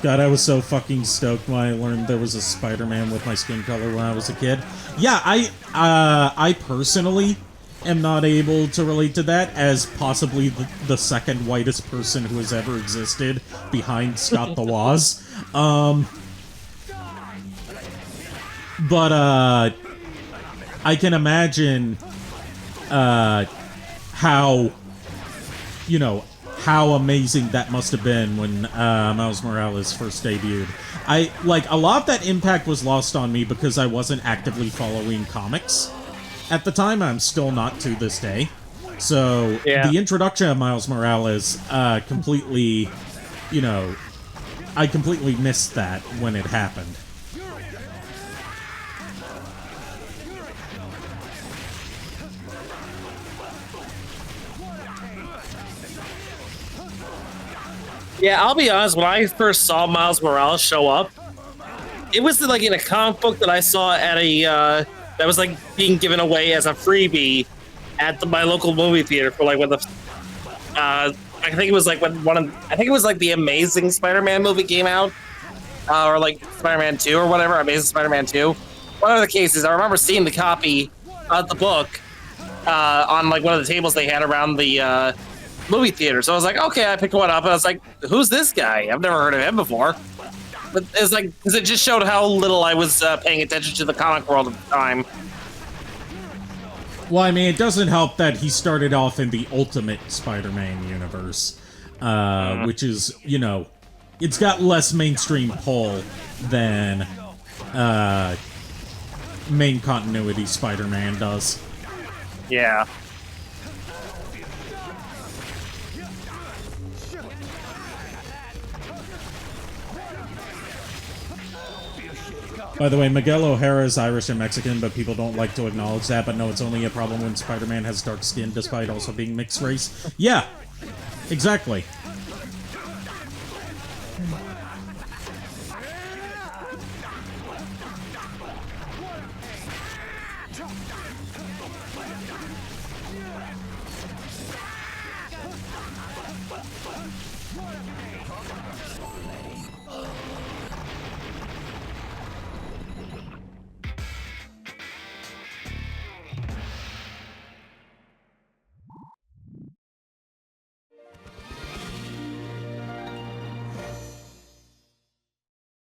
God, I was so fucking stoked when I learned there was a Spider-Man with my skin color when I was a kid. Yeah, I personally am not able to relate to that as possibly the second whitest person who has ever existed behind Scott the Woz. But I can imagine how, you know, how amazing that must have been when Miles Morales first debuted. A lot of that impact was lost on me because I wasn't actively following comics at the time. I'm still not to this day. So, the introduction of Miles Morales completely, you know, I completely missed that when it happened. Yeah, I'll be honest, when I first saw Miles Morales show up, it was like in a comic book that I saw at a, that was like being given away as a freebie at my local movie theater for like when the, I think it was like when I think it was like the Amazing Spider-Man movie came out, or like Spider-Man 2 or whatever, Amazing Spider-Man 2. Whatever the case is, I remember seeing the copy of the book on like one of the tables they had around the, movie theater. So I was like, okay, I picked one up and I was like, who's this guy? I've never heard of him before. But it's like, because it just showed how little I was paying attention to the comic world at the time. Well, I mean, it doesn't help that he started off in the Ultimate Spider-Man universe, which is, you know, it's got less mainstream pull than main continuity Spider-Man does. Yeah. By the way, Miguel O'Hara is Irish and Mexican, but people don't like to acknowledge that. But no, it's only a problem when Spider-Man has dark skin despite also being mixed race. Yeah, exactly.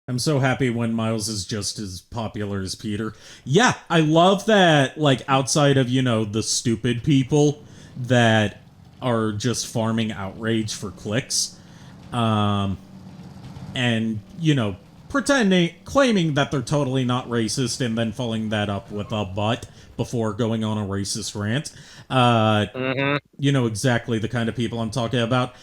I'm so happy when Miles is just as popular as Peter. Yeah, I love that, like, outside of, you know, the stupid people that are just farming outrage for clicks, And, claiming that they're totally not racist and then following that up with a but before going on a racist rant. You know exactly the kind of people I'm talking about.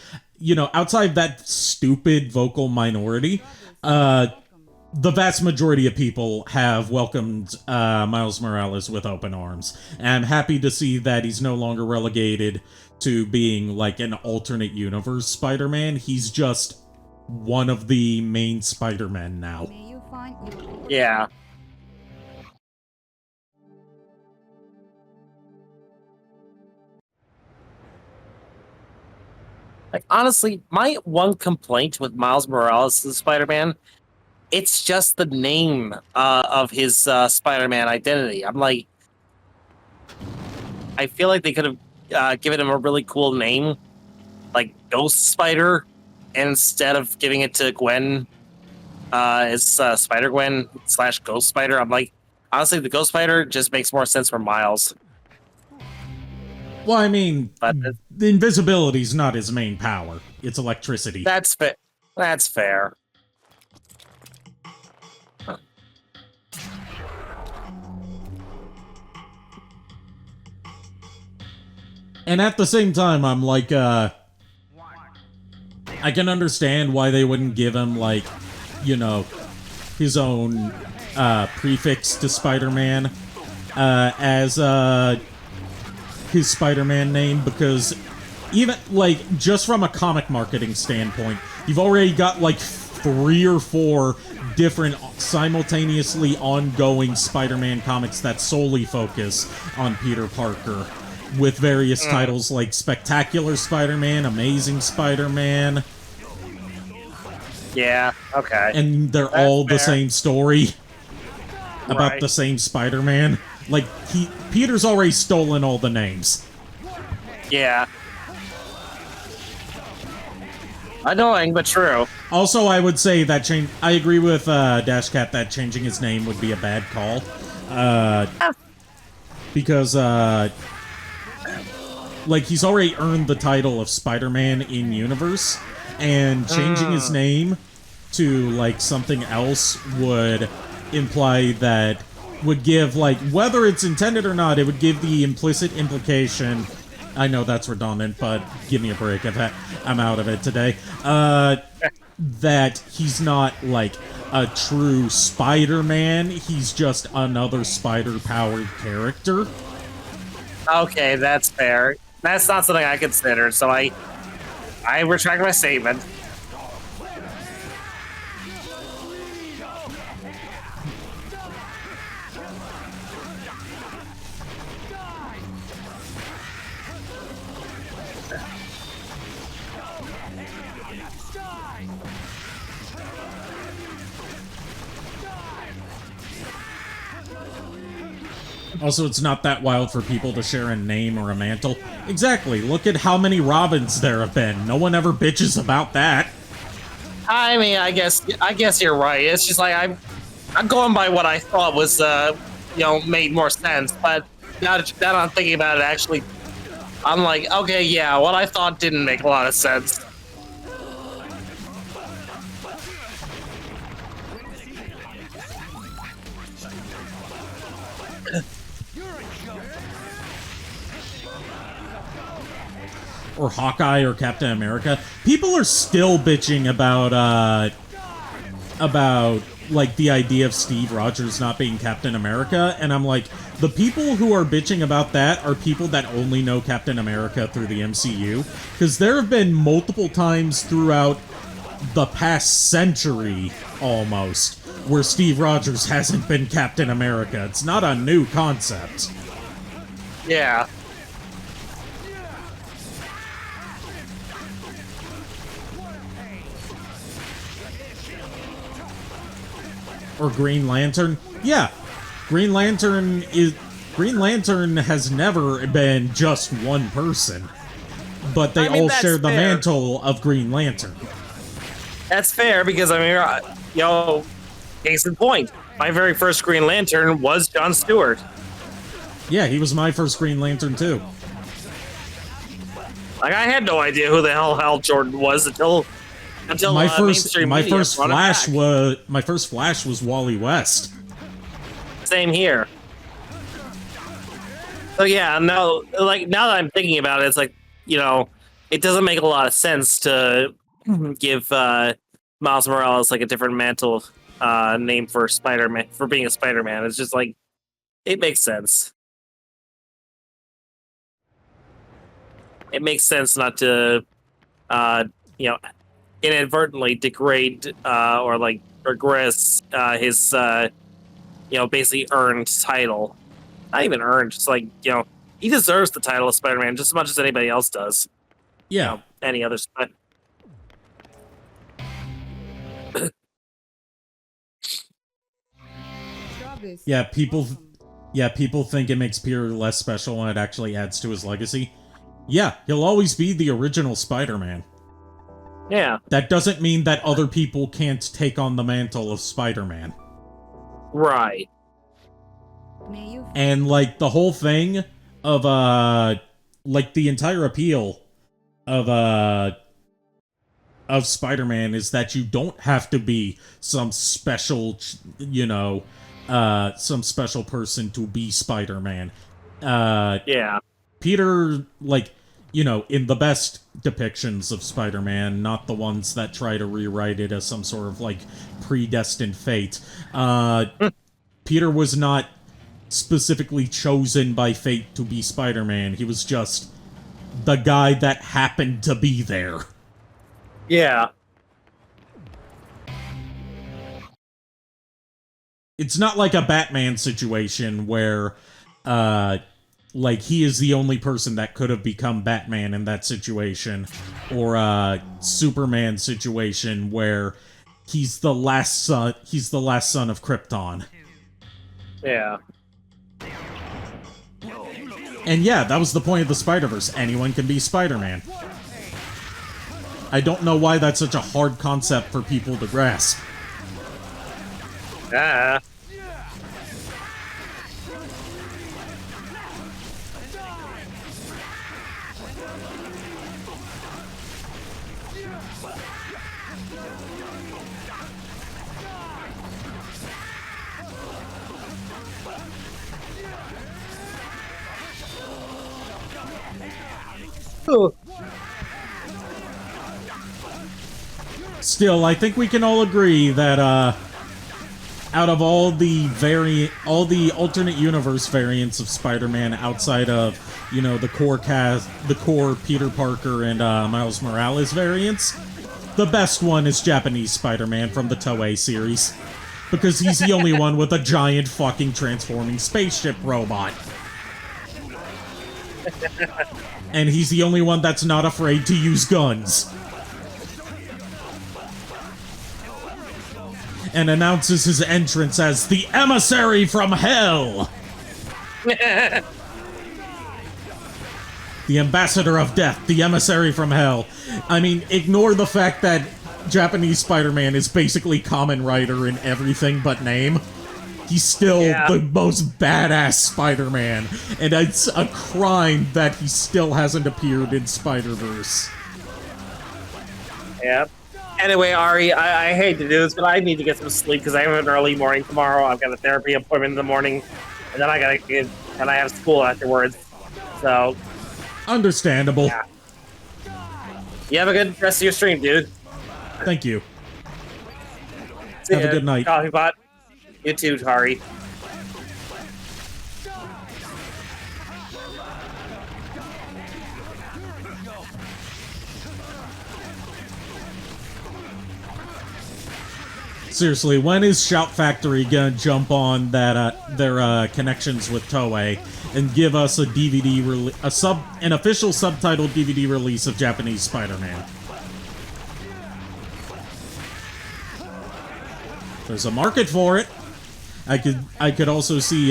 Outside that stupid vocal minority, the vast majority of people have welcomed Miles Morales with open arms. And I'm happy to see that he's no longer relegated to being like an alternate universe Spider-Man. He's just one of the main Spider-Men now. Yeah. Like, honestly, my one complaint with Miles Morales' Spider-Man, it's just the name of his Spider-Man identity. I'm like, I feel like they could have given him a really cool name, like Ghost Spider, instead of giving it to Gwen as Spider-Gwen / Ghost Spider. I'm like, honestly, the Ghost Spider just makes more sense for Miles. Well, I mean, the invisibility's not his main power. It's electricity. That's fair. That's fair. And at the same time, I'm like, I can understand why they wouldn't give him, like, his own prefix to Spider-Man as his Spider-Man name, because even, like, just from a comic marketing standpoint, you've already got, like, 3 or 4 different simultaneously ongoing Spider-Man comics that solely focus on Peter Parker, with various titles like Spectacular Spider-Man, Amazing Spider-Man. Yeah, okay. And they're all the same story about the same Spider-Man. Like, Peter's already stolen all the names. Yeah. Annoying, but true. Also, I would say that I agree with Dashcat that changing his name would be a bad call. Because, like, he's already earned the title of Spider-Man in universe, and changing his name to, like, something else would imply that, would give, like, whether it's intended or not, it would give the implicit implication, I know that's redundant, but give me a break, I'm out of it today, that he's not, like, a true Spider-Man, he's just another spider-powered character. Okay, that's fair. That's not something I considered, so I retract my statement. Also, it's not that wild for people to share a name or a mantle. Exactly, look at how many Robins there have been. No one ever bitches about that. I mean, I guess you're right. It's just like I'm going by what I thought was made more sense, but now that I'm thinking about it, actually, I'm like, okay, yeah, what I thought didn't make a lot of sense. Or Hawkeye or Captain America. People are still bitching about like the idea of Steve Rogers not being Captain America, and I'm like, the people who are bitching about that are people that only know Captain America through the MCU, because there have been multiple times throughout the past century, almost, where Steve Rogers hasn't been Captain America. It's not a new concept. Yeah. Or Green Lantern. Yeah, Green Lantern has never been just one person, but they all share the mantle of Green Lantern. That's fair, because I mean, case in point, my very first Green Lantern was Jon Stewart. Yeah, he was my first Green Lantern too. Like, I had no idea who the hell Hal Jordan was until Until my mainstream media brought it back. my first Flash was Wally West. Same here. So yeah, now that I'm thinking about it, it's like, it doesn't make a lot of sense to give Miles Morales like a different mantle name for Spider-Man, for being a Spider-Man. It's just like, it makes sense. It makes sense not to, inadvertently degrade or like regress his, basically earned title. Not even earned, just like, he deserves the title of Spider-Man just as much as anybody else does. Yeah. Any other Spider. Yeah, people think it makes Peter less special when it actually adds to his legacy. Yeah, he'll always be the original Spider-Man. Yeah. That doesn't mean that other people can't take on the mantle of Spider-Man. Right. And, like, the whole thing of, like, the entire appeal of Spider-Man is that you don't have to be some special, some special person to be Spider-Man. Yeah. Peter, like, in the best depictions of Spider-Man, not the ones that try to rewrite it as some sort of, like, predestined fate, Peter was not specifically chosen by fate to be Spider-Man. He was just the guy that happened to be there. Yeah. It's not like a Batman situation where, like, he is the only person that could have become Batman in that situation, or a Superman situation where he's the last son of Krypton. Yeah. And yeah, that was the point of the Spider-Verse. Anyone can be Spider-Man. I don't know why that's such a hard concept for people to grasp. Ah. Still, I think we can all agree that, out of all the alternate universe variants of Spider-Man outside of, the core Peter Parker and, Miles Morales variants, the best one is Japanese Spider-Man from the Toei series. Because he's the only one with a giant fucking transforming spaceship robot. And he's the only one that's not afraid to use guns. And announces his entrance as the Emissary from Hell! The Ambassador of Death, the Emissary from Hell. I mean, ignore the fact that Japanese Spider-Man is basically Kamen Rider in everything but name. He's still the most badass Spider-Man, and it's a crime that he still hasn't appeared in Spider-Verse. Yep. Anyway, Ari, I hate to do this, but I need to get some sleep because I have an early morning tomorrow. I've got a therapy appointment in the morning, and then I have school afterwards. So, understandable. Yeah. You have a good rest of your stream, dude. Thank you. Have a good night. Coffee pot. You too, Ari. Seriously, when is Shout Factory gonna jump on that their connections with Toei and give us a DVD an official subtitled DVD release of Japanese Spider-Man? There's a market for it. I could also see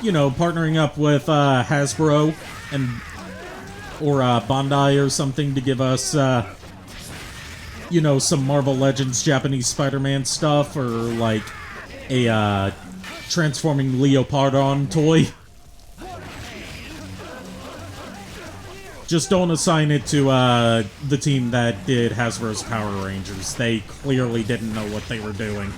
partnering up with Hasbro or Bandai or something to give us some Marvel Legends Japanese Spider-Man stuff, or like a transforming Leopardon toy. Just don't assign it to the team that did Hasbro's Power Rangers. They clearly didn't know what they were doing.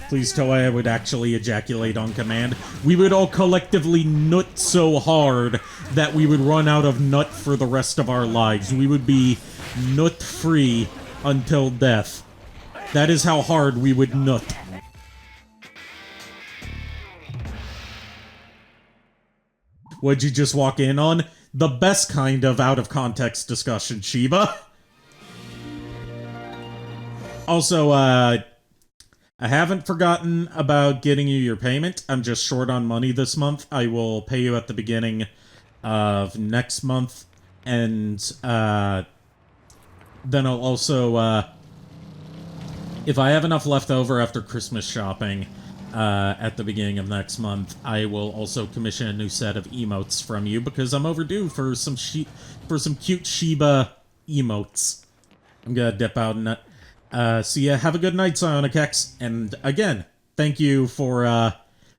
Please, Toei, I would actually ejaculate on command. We would all collectively nut so hard that we would run out of nut for the rest of our lives. We would be nut-free until death. That is how hard we would nut. What'd you just walk in on? The best kind of out-of-context discussion, Shiba. Also, I haven't forgotten about getting you your payment. I'm just short on money this month. I will pay you at the beginning of next month. And then I'll also, if I have enough left over after Christmas shopping at the beginning of next month, I will also commission a new set of emotes from you because I'm overdue for some cute Shiba emotes. I'm gonna dip out and so yeah, have a good night, Psionic X. And again, thank you for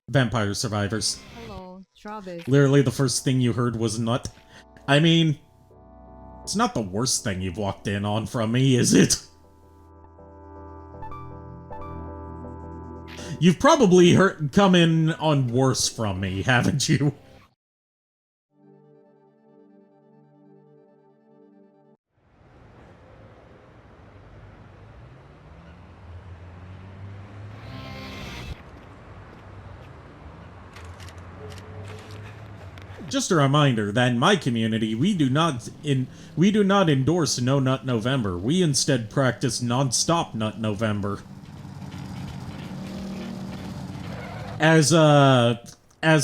Vampire Survivors. Hello, Travis. Literally the first thing you heard was nut. I mean, it's not the worst thing you've walked in on from me, is it? You've probably come in on worse from me, haven't you? Just a reminder that in my community, we do not endorse No Nut November. We instead practice non-stop Nut November. As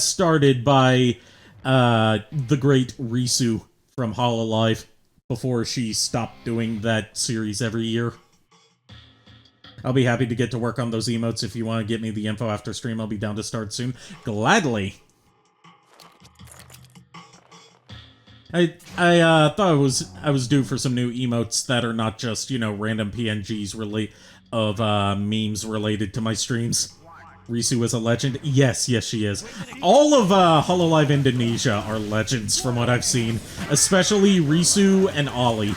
started by the great Risu from Hololive before she stopped doing that series every year. I'll be happy to get to work on those emotes. If you want to get me the info after stream, I'll be down to start soon. Gladly. I thought I was due for some new emotes that are not just, you know, random PNGs of memes related to my streams. Risu is a legend? Yes, she is. All of Hololive Indonesia are legends from what I've seen. Especially Risu and Ollie.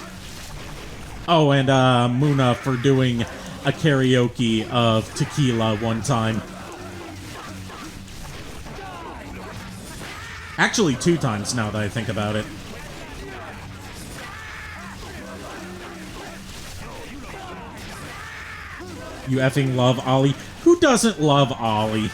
Oh, and Muna for doing a karaoke of Tequila one time. Actually, 2 times now that I think about it. You effing love Ollie. Who doesn't love Ollie?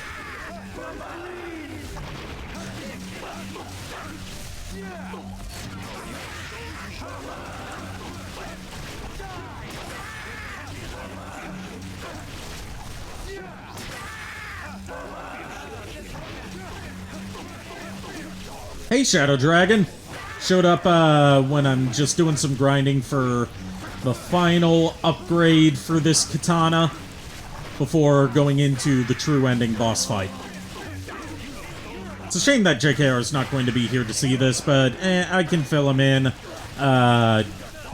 Hey, Shadow Dragon! Showed up when I'm just doing some grinding for the final upgrade for this katana before going into the true ending boss fight. It's a shame that JKR is not going to be here to see this, but I can fill him in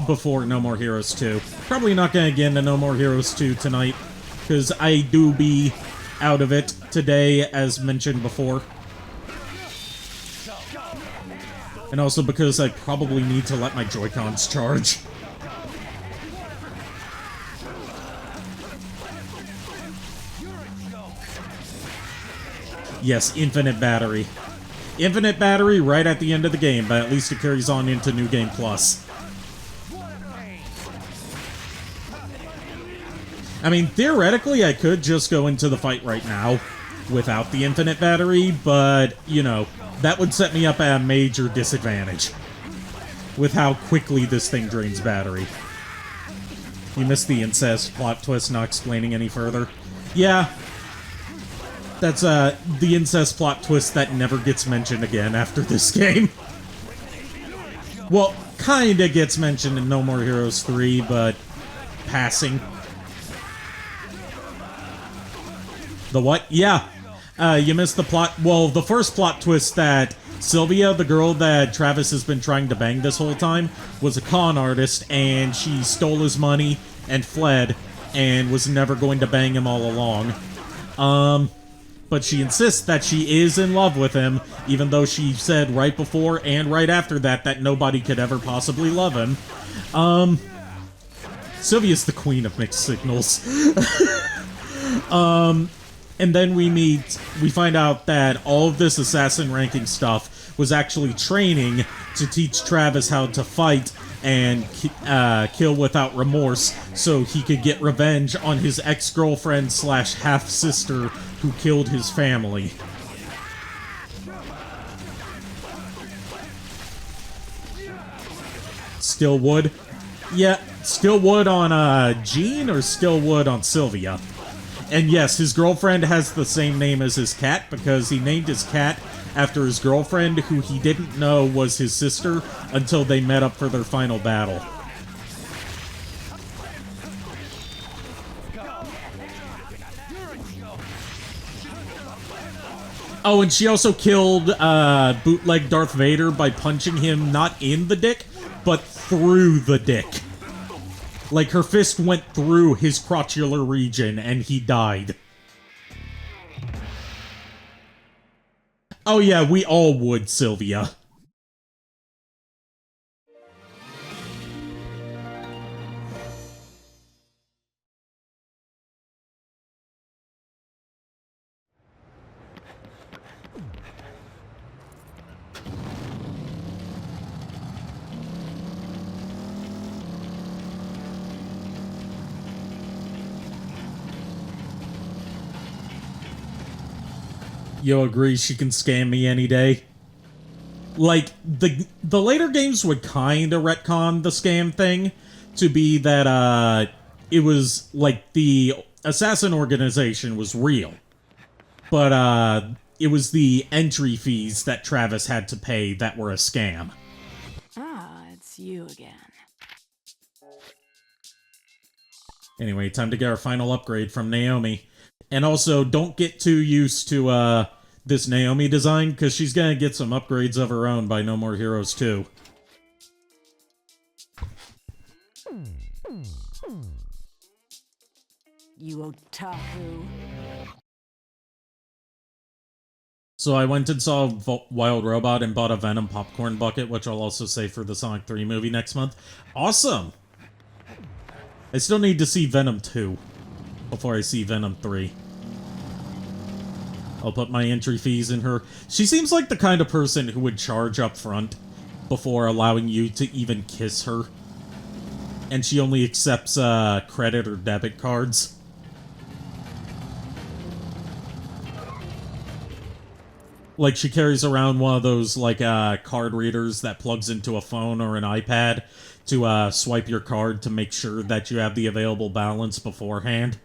before No More Heroes 2. Probably not going to get into No More Heroes 2 tonight, because I do be out of it today, as mentioned before. And also because I probably need to let my Joy-Cons charge. Yes, infinite battery. Infinite battery right at the end of the game, but at least it carries on into New Game Plus. I mean, theoretically, I could just go into the fight right now without the infinite battery, but, you know, that would set me up at a major disadvantage with how quickly this thing drains battery. You missed the incest plot twist, not explaining any further. Yeah. That's the incest plot twist that never gets mentioned again after this game. Well, kinda gets mentioned in No More Heroes 3, but passing. The what? Yeah. You missed the plot. Well, the first plot twist that Sylvia, the girl that Travis has been trying to bang this whole time, was a con artist, and she stole his money and fled, and was never going to bang him all along. But she insists that she is in love with him, even though she said right before and right after that nobody could ever possibly love him. Sylvia's the queen of mixed signals. And then we find out that all of this assassin ranking stuff was actually training to teach Travis how to fight and kill without remorse, so he could get revenge on his ex-girlfriend / half-sister who killed his family. Still wood? Yeah, still wood on Jean or still wood on Sylvia? And yes, his girlfriend has the same name as his cat because he named his cat after his girlfriend, who he didn't know was his sister until they met up for their final battle. Oh, and she also killed bootleg Darth Vader by punching him not in the dick, but through the dick. Like, her fist went through his crotchular region, and he died. Oh yeah, we all would, Sylvia. You agree she can scam me any day? Like, the later games would kinda retcon the scam thing to be that, it was, like, the assassin organization was real. But, it was the entry fees that Travis had to pay that were a scam. Ah, it's you again. Anyway, time to get our final upgrade from Naomi. And also, don't get too used to, this Naomi design, because she's gonna get some upgrades of her own by No More Heroes 2. You otaku. So I went and saw Wild Robot and bought a Venom popcorn bucket, which I'll also save for the Sonic 3 movie next month. Awesome! I still need to see Venom 2 before I see Venom 3. I'll put my entry fees in her. She seems like the kind of person who would charge up front before allowing you to even kiss her. And she only accepts credit or debit cards. Like, she carries around one of those, like, card readers that plugs into a phone or an iPad to swipe your card to make sure that you have the available balance beforehand.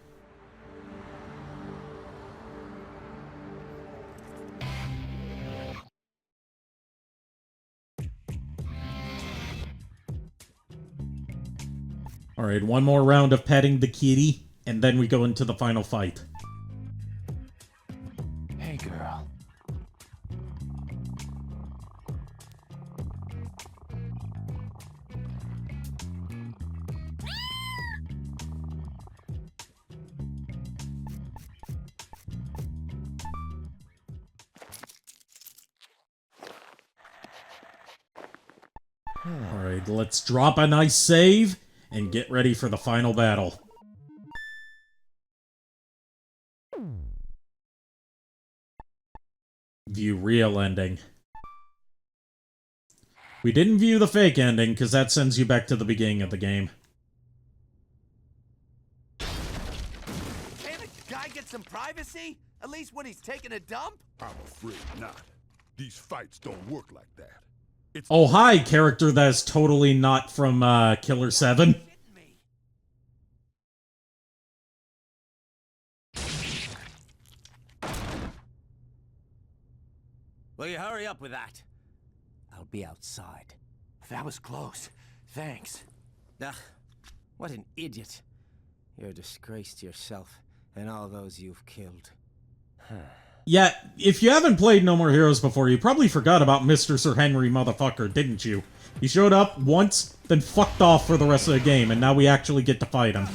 Alright, one more round of petting the kitty, and then we go into the final fight. Hey, girl. Alright, let's drop a nice save and get ready for the final battle. View real ending. We didn't view the fake ending, because that sends you back to the beginning of the game. Can't a guy get some privacy? At least when he's taking a dump? I'm afraid not. These fights don't work like that. Oh, hi, character that's totally not from Killer 7. Will you hurry up with that? I'll be outside. that was close. Thanks. Ugh, what an idiot. You're a disgrace to yourself and all those you've killed. Yeah, if you haven't played No More Heroes before, you probably forgot about Mr. Sir Henry motherfucker, didn't you? He showed up once, then fucked off for the rest of the game, and now we actually get to fight him.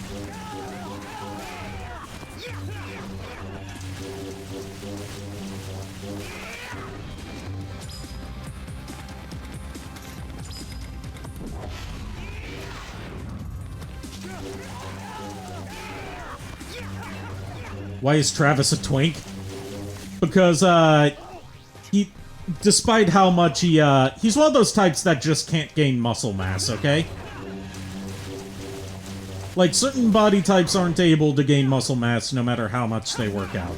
Why is Travis a twink? Because, he, despite how much he's one of those types that just can't gain muscle mass, okay? Like, certain body types aren't able to gain muscle mass no matter how much they work out.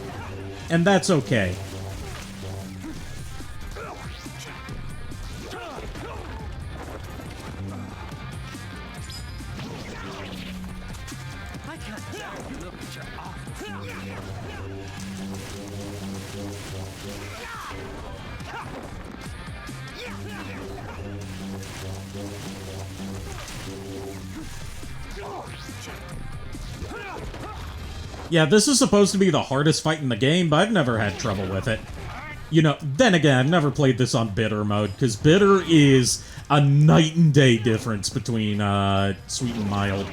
And that's okay. Yeah, this is supposed to be the hardest fight in the game, but I've never had trouble with it. You know, then again, I've never played this on Bitter mode, because Bitter is a night and day difference between, Sweet and Mild.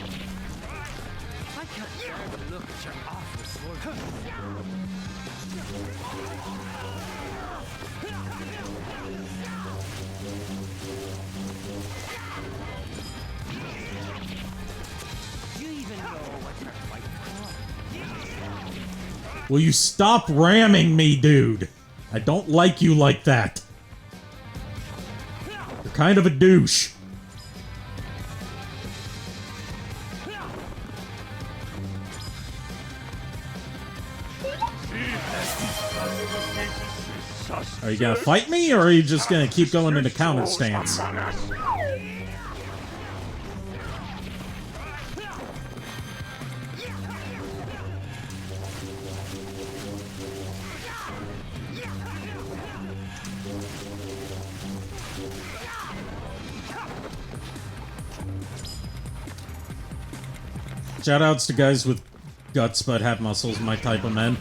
Will you stop ramming me, dude? I don't like you like that. You're kind of a douche. Are you gonna fight me, or are you just gonna keep going into counter stance? Shoutouts to guys with guts but have muscles, my type of men.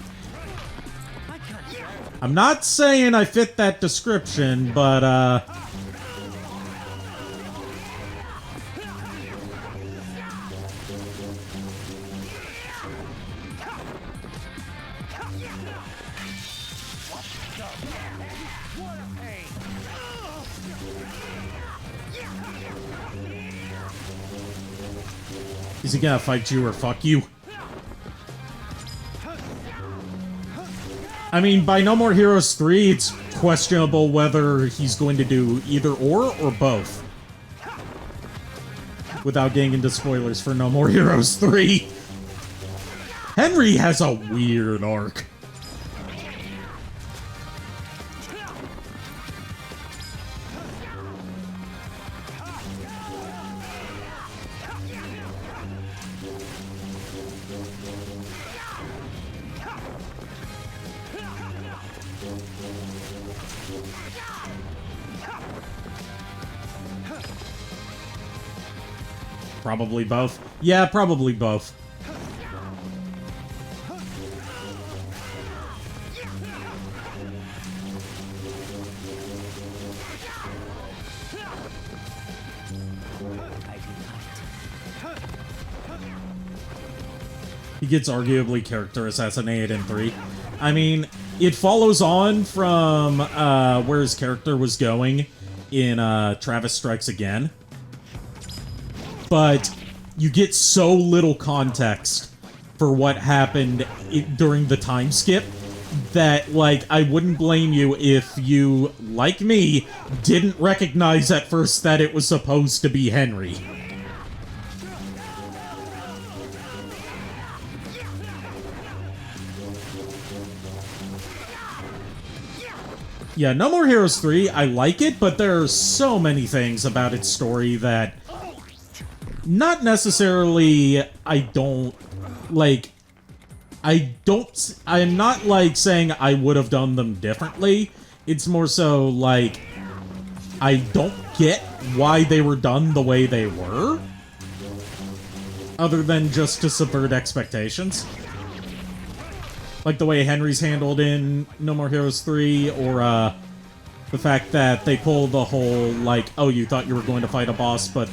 I'm not saying I fit that description, but, is he gonna fight you or fuck you? I mean, by No More Heroes 3, it's questionable whether he's going to do either or both. Without getting into spoilers for No More Heroes 3. Henry has a weird arc. Probably both. Yeah, probably both. He gets arguably character assassinated in 3. I mean, it follows on from where his character was going in Travis Strikes Again. But you get so little context for what happened during the time skip that, like, I wouldn't blame you if you, like me, didn't recognize at first that it was supposed to be Henry. Yeah, No More Heroes 3, I like it, but there are so many things about its story that not necessarily I'm not, like, saying I would have done them differently. It's more so, like, I don't get why they were done the way they were, other than just to subvert expectations. Like the way Henry's handled in No More Heroes 3, or the fact that they pull the whole, like, oh, you thought you were going to fight a boss, but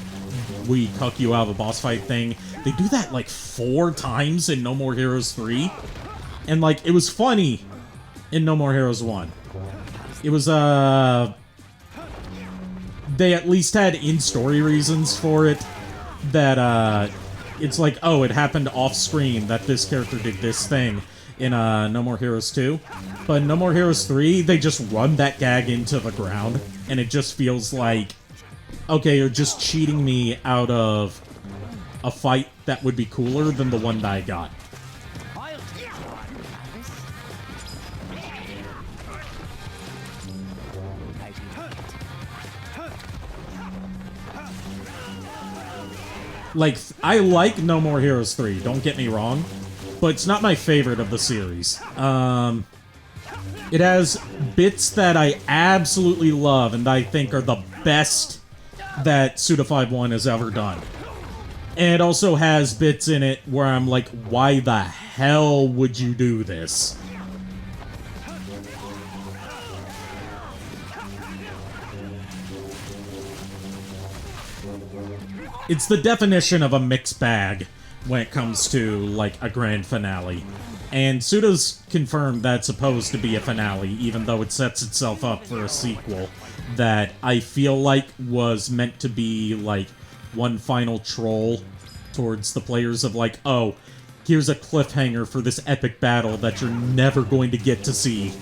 we cuck you out of a boss fight thing. They do that, like, 4 times in No More Heroes 3. And, like, it was funny in No More Heroes 1. It was, they at least had in-story reasons for it. That, it's like, oh, it happened off-screen that this character did this thing in, No More Heroes 2. But in No More Heroes 3, they just run that gag into the ground. And it just feels like, okay, you're just cheating me out of a fight that would be cooler than the one that I got. Like, I like No More Heroes 3, don't get me wrong, but it's not my favorite of the series. It has bits that I absolutely love and I think are the best that Suda 5-1 has ever done. And it also has bits in it where I'm like, why the hell would you do this? It's the definition of a mixed bag when it comes to, like, a grand finale. And Suda's confirmed that's supposed to be a finale, even though it sets itself up for a sequel that I feel like was meant to be, like, one final troll towards the players of, like, oh, here's a cliffhanger for this epic battle that you're never going to get to see,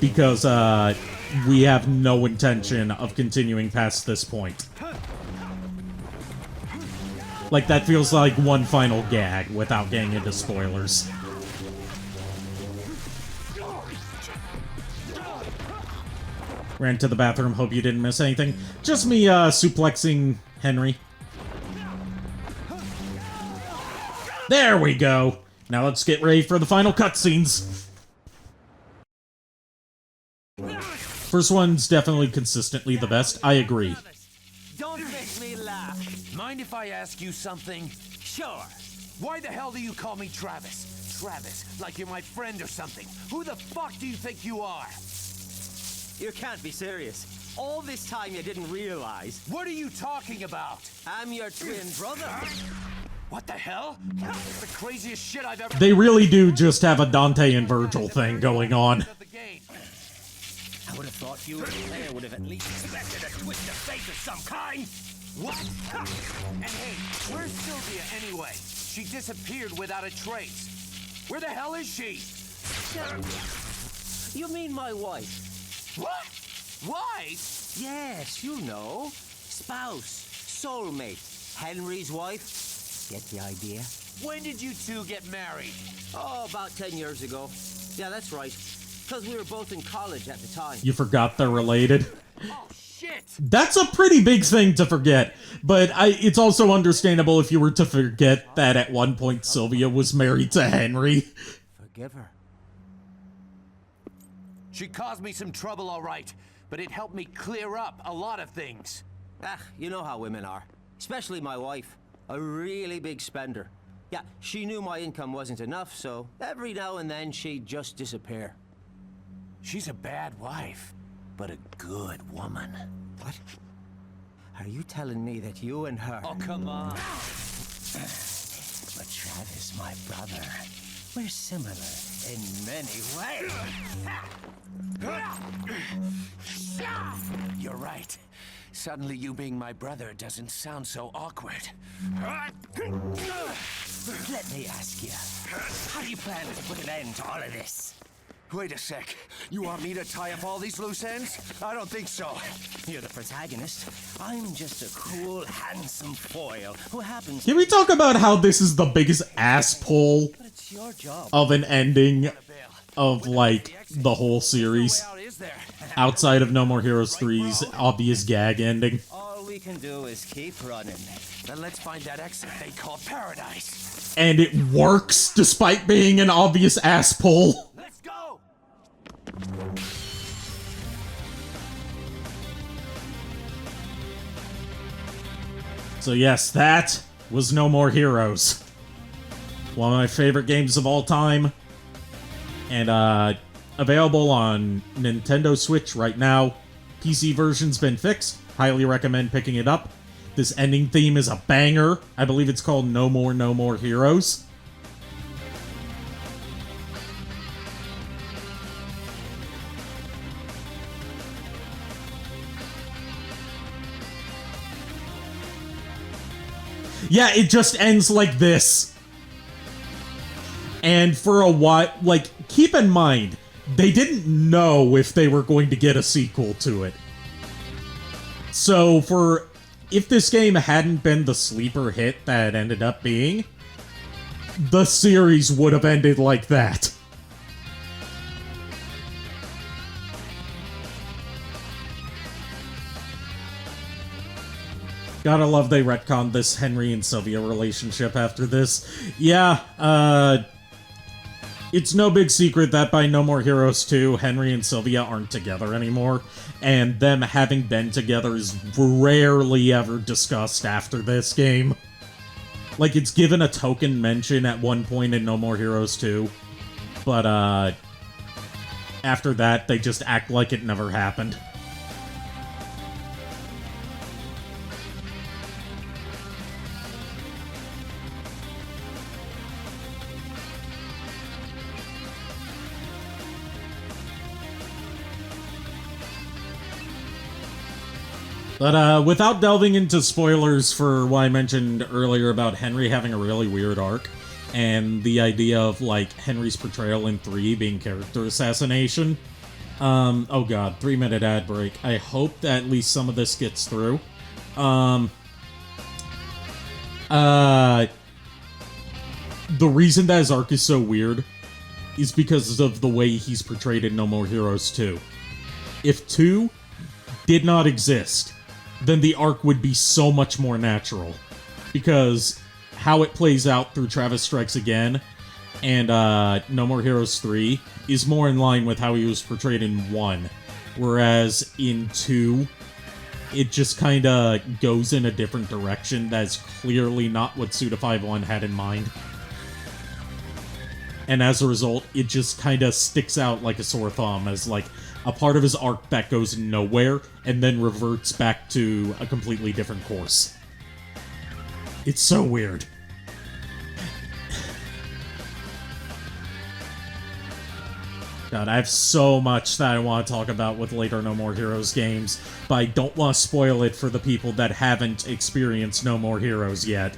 because, we have no intention of continuing past this point. Like, that feels like one final gag without getting into spoilers. Ran to the bathroom, hope you didn't miss anything. Just me, suplexing Henry. There we go! Now let's get ready for the final cutscenes. First one's definitely consistently the best, I agree. Don't make me laugh. Mind if I ask you something? Sure. Why the hell do you call me Travis? Travis, like you're my friend or something. Who the fuck do you think you are? You can't be serious. All this time you didn't realize. What are you talking about? I'm your twin brother. What the hell? It's the craziest shit I've ever... They really do just have a Dante and Virgil thing going on. I would have thought you, as a player, would have at least expected a twist of fate of some kind. What? And hey, where's Sylvia anyway? She disappeared without a trace. Where the hell is she? You mean my wife? What? Wife? Yes, you know. Spouse, soulmate, Henry's wife. Get the idea? When did you two get married? Oh, about 10 years ago. Yeah, that's right. Because we were both in college at the time. You forgot they're related? Oh, shit! That's a pretty big thing to forget, but it's also understandable if you were to forget that at one point Sylvia was married to Henry. Forgive her. She caused me some trouble, all right, but it helped me clear up a lot of things. Ah, you know how women are. Especially my wife. A really big spender. Yeah, she knew my income wasn't enough, so every now and then she'd just disappear. She's a bad wife, but a good woman. What? Are you telling me that you and her... Oh, come on. But Travis, my brother, we're similar in many ways. You're right. Suddenly you being my brother doesn't sound so awkward. Let me ask you, how do you plan to put an end to all of this? Wait a sec. You want me to tie up all these loose ends? I don't think so. You're the protagonist. I'm just a cool, handsome foil who happens... Can we talk about how this is the biggest ass pull of an ending of, like, the whole series? Outside of No More Heroes 3's obvious gag ending. All we can do is keep running. Then let's find that exit they call paradise. And it works despite being an obvious ass pull. Let's go! So yes, that was No More Heroes. One of my favorite games of all time. And available on Nintendo Switch right now. PC version's been fixed. Highly recommend picking it up. This ending theme is a banger. I believe it's called No More Heroes. Yeah, it just ends like this. And for a while, like, keep in mind, they didn't know if they were going to get a sequel to it. So if this game hadn't been the sleeper hit that it ended up being, the series would have ended like that. Gotta love they retconned this Henry and Sylvia relationship after this. Yeah, it's no big secret that by No More Heroes 2, Henry and Sylvia aren't together anymore, and them having been together is rarely ever discussed after this game. Like, it's given a token mention at one point in No More Heroes 2, but, after that, they just act like it never happened. But, without delving into spoilers for what I mentioned earlier about Henry having a really weird arc, and the idea of, like, Henry's portrayal in 3 being character assassination, oh god, 3-minute ad break. I hope that at least some of this gets through. The reason that his arc is so weird is because of the way he's portrayed in No More Heroes 2. If 2 did not exist, then the arc would be so much more natural. Because how it plays out through Travis Strikes Again and No More Heroes 3 is more in line with how he was portrayed in 1. Whereas in 2, it just kinda goes in a different direction that is clearly not what Suda51 had in mind. And as a result, it just kinda sticks out like a sore thumb as, like, a part of his arc that goes nowhere and then reverts back to a completely different course. It's so weird. God, I have so much that I want to talk about with later No More Heroes games, but I don't want to spoil it for the people that haven't experienced No More Heroes yet.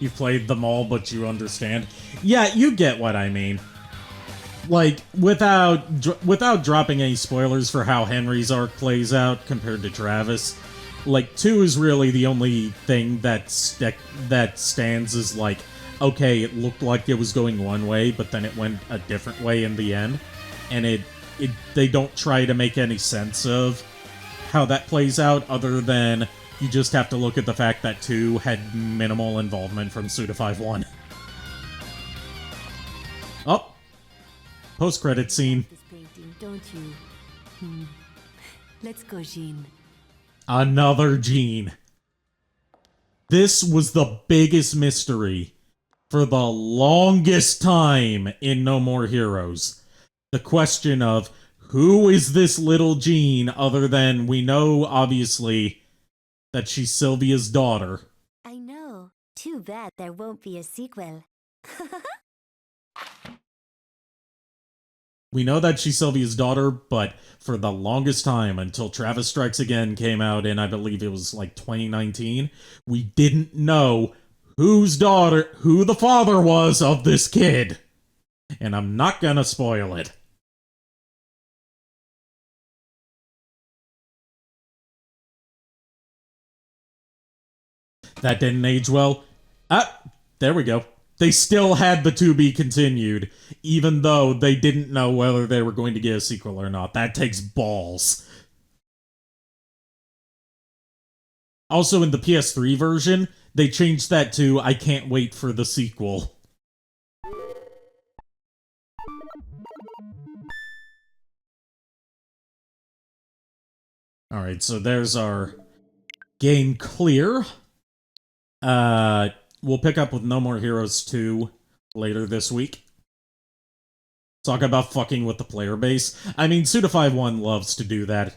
You've played them all, but you understand. Yeah, you get what I mean. Like, without dropping any spoilers for how Henry's arc plays out compared to Travis, like, 2 is really the only thing that stands as, like, okay, it looked like it was going one way, but then it went a different way in the end. And they don't try to make any sense of how that plays out, other than you just have to look at the fact that 2 had minimal involvement from Suda51. Oh! Post-credit scene. This painting, don't you? Let's go, Jean. Another Jean. This was the biggest mystery for the longest time in No More Heroes. The question of, who is this little Jean, other than we know, obviously, that she's Sylvia's daughter. I know. Too bad there won't be a sequel. We know that she's Sylvia's daughter, but for the longest time, until Travis Strikes Again came out in, I believe it was like 2019, we didn't know who the father was of this kid. And I'm not gonna spoil it. That didn't age well. There we go. They still had the to be continued, even though they didn't know whether they were going to get a sequel or not. That takes balls. Also, in the PS3 version, they changed that to, I can't wait for the sequel. Alright, so there's our game clear. We'll pick up with No More Heroes 2 later this week. Talk about fucking with the player base. I mean, Suda51 loves to do that.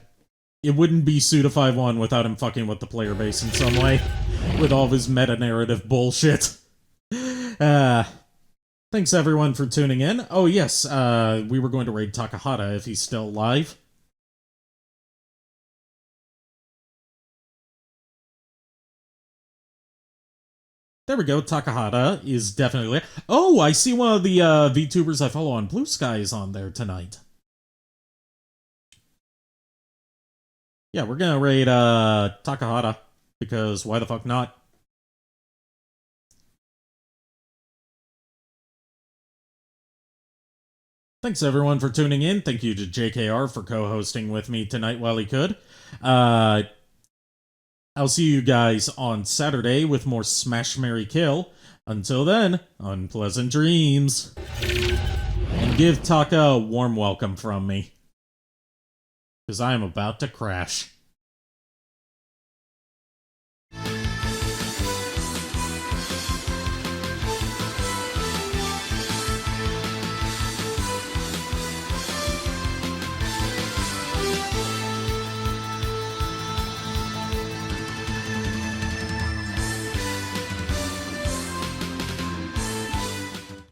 It wouldn't be Suda51 without him fucking with the player base in some way. With all of his meta-narrative bullshit. Thanks everyone for tuning in. Oh yes, we were going to raid Takahata if he's still alive. There we go, Takahata is definitely... Oh, I see one of the VTubers I follow on Blue Sky is on there tonight. Yeah, we're gonna raid Takahata, because why the fuck not? Thanks everyone for tuning in. Thank you to JKR for co-hosting with me tonight while he could. I'll see you guys on Saturday with more Smash, Marry, Kill. Until then, unpleasant dreams. And give Taka a warm welcome from me. Because I am about to crash.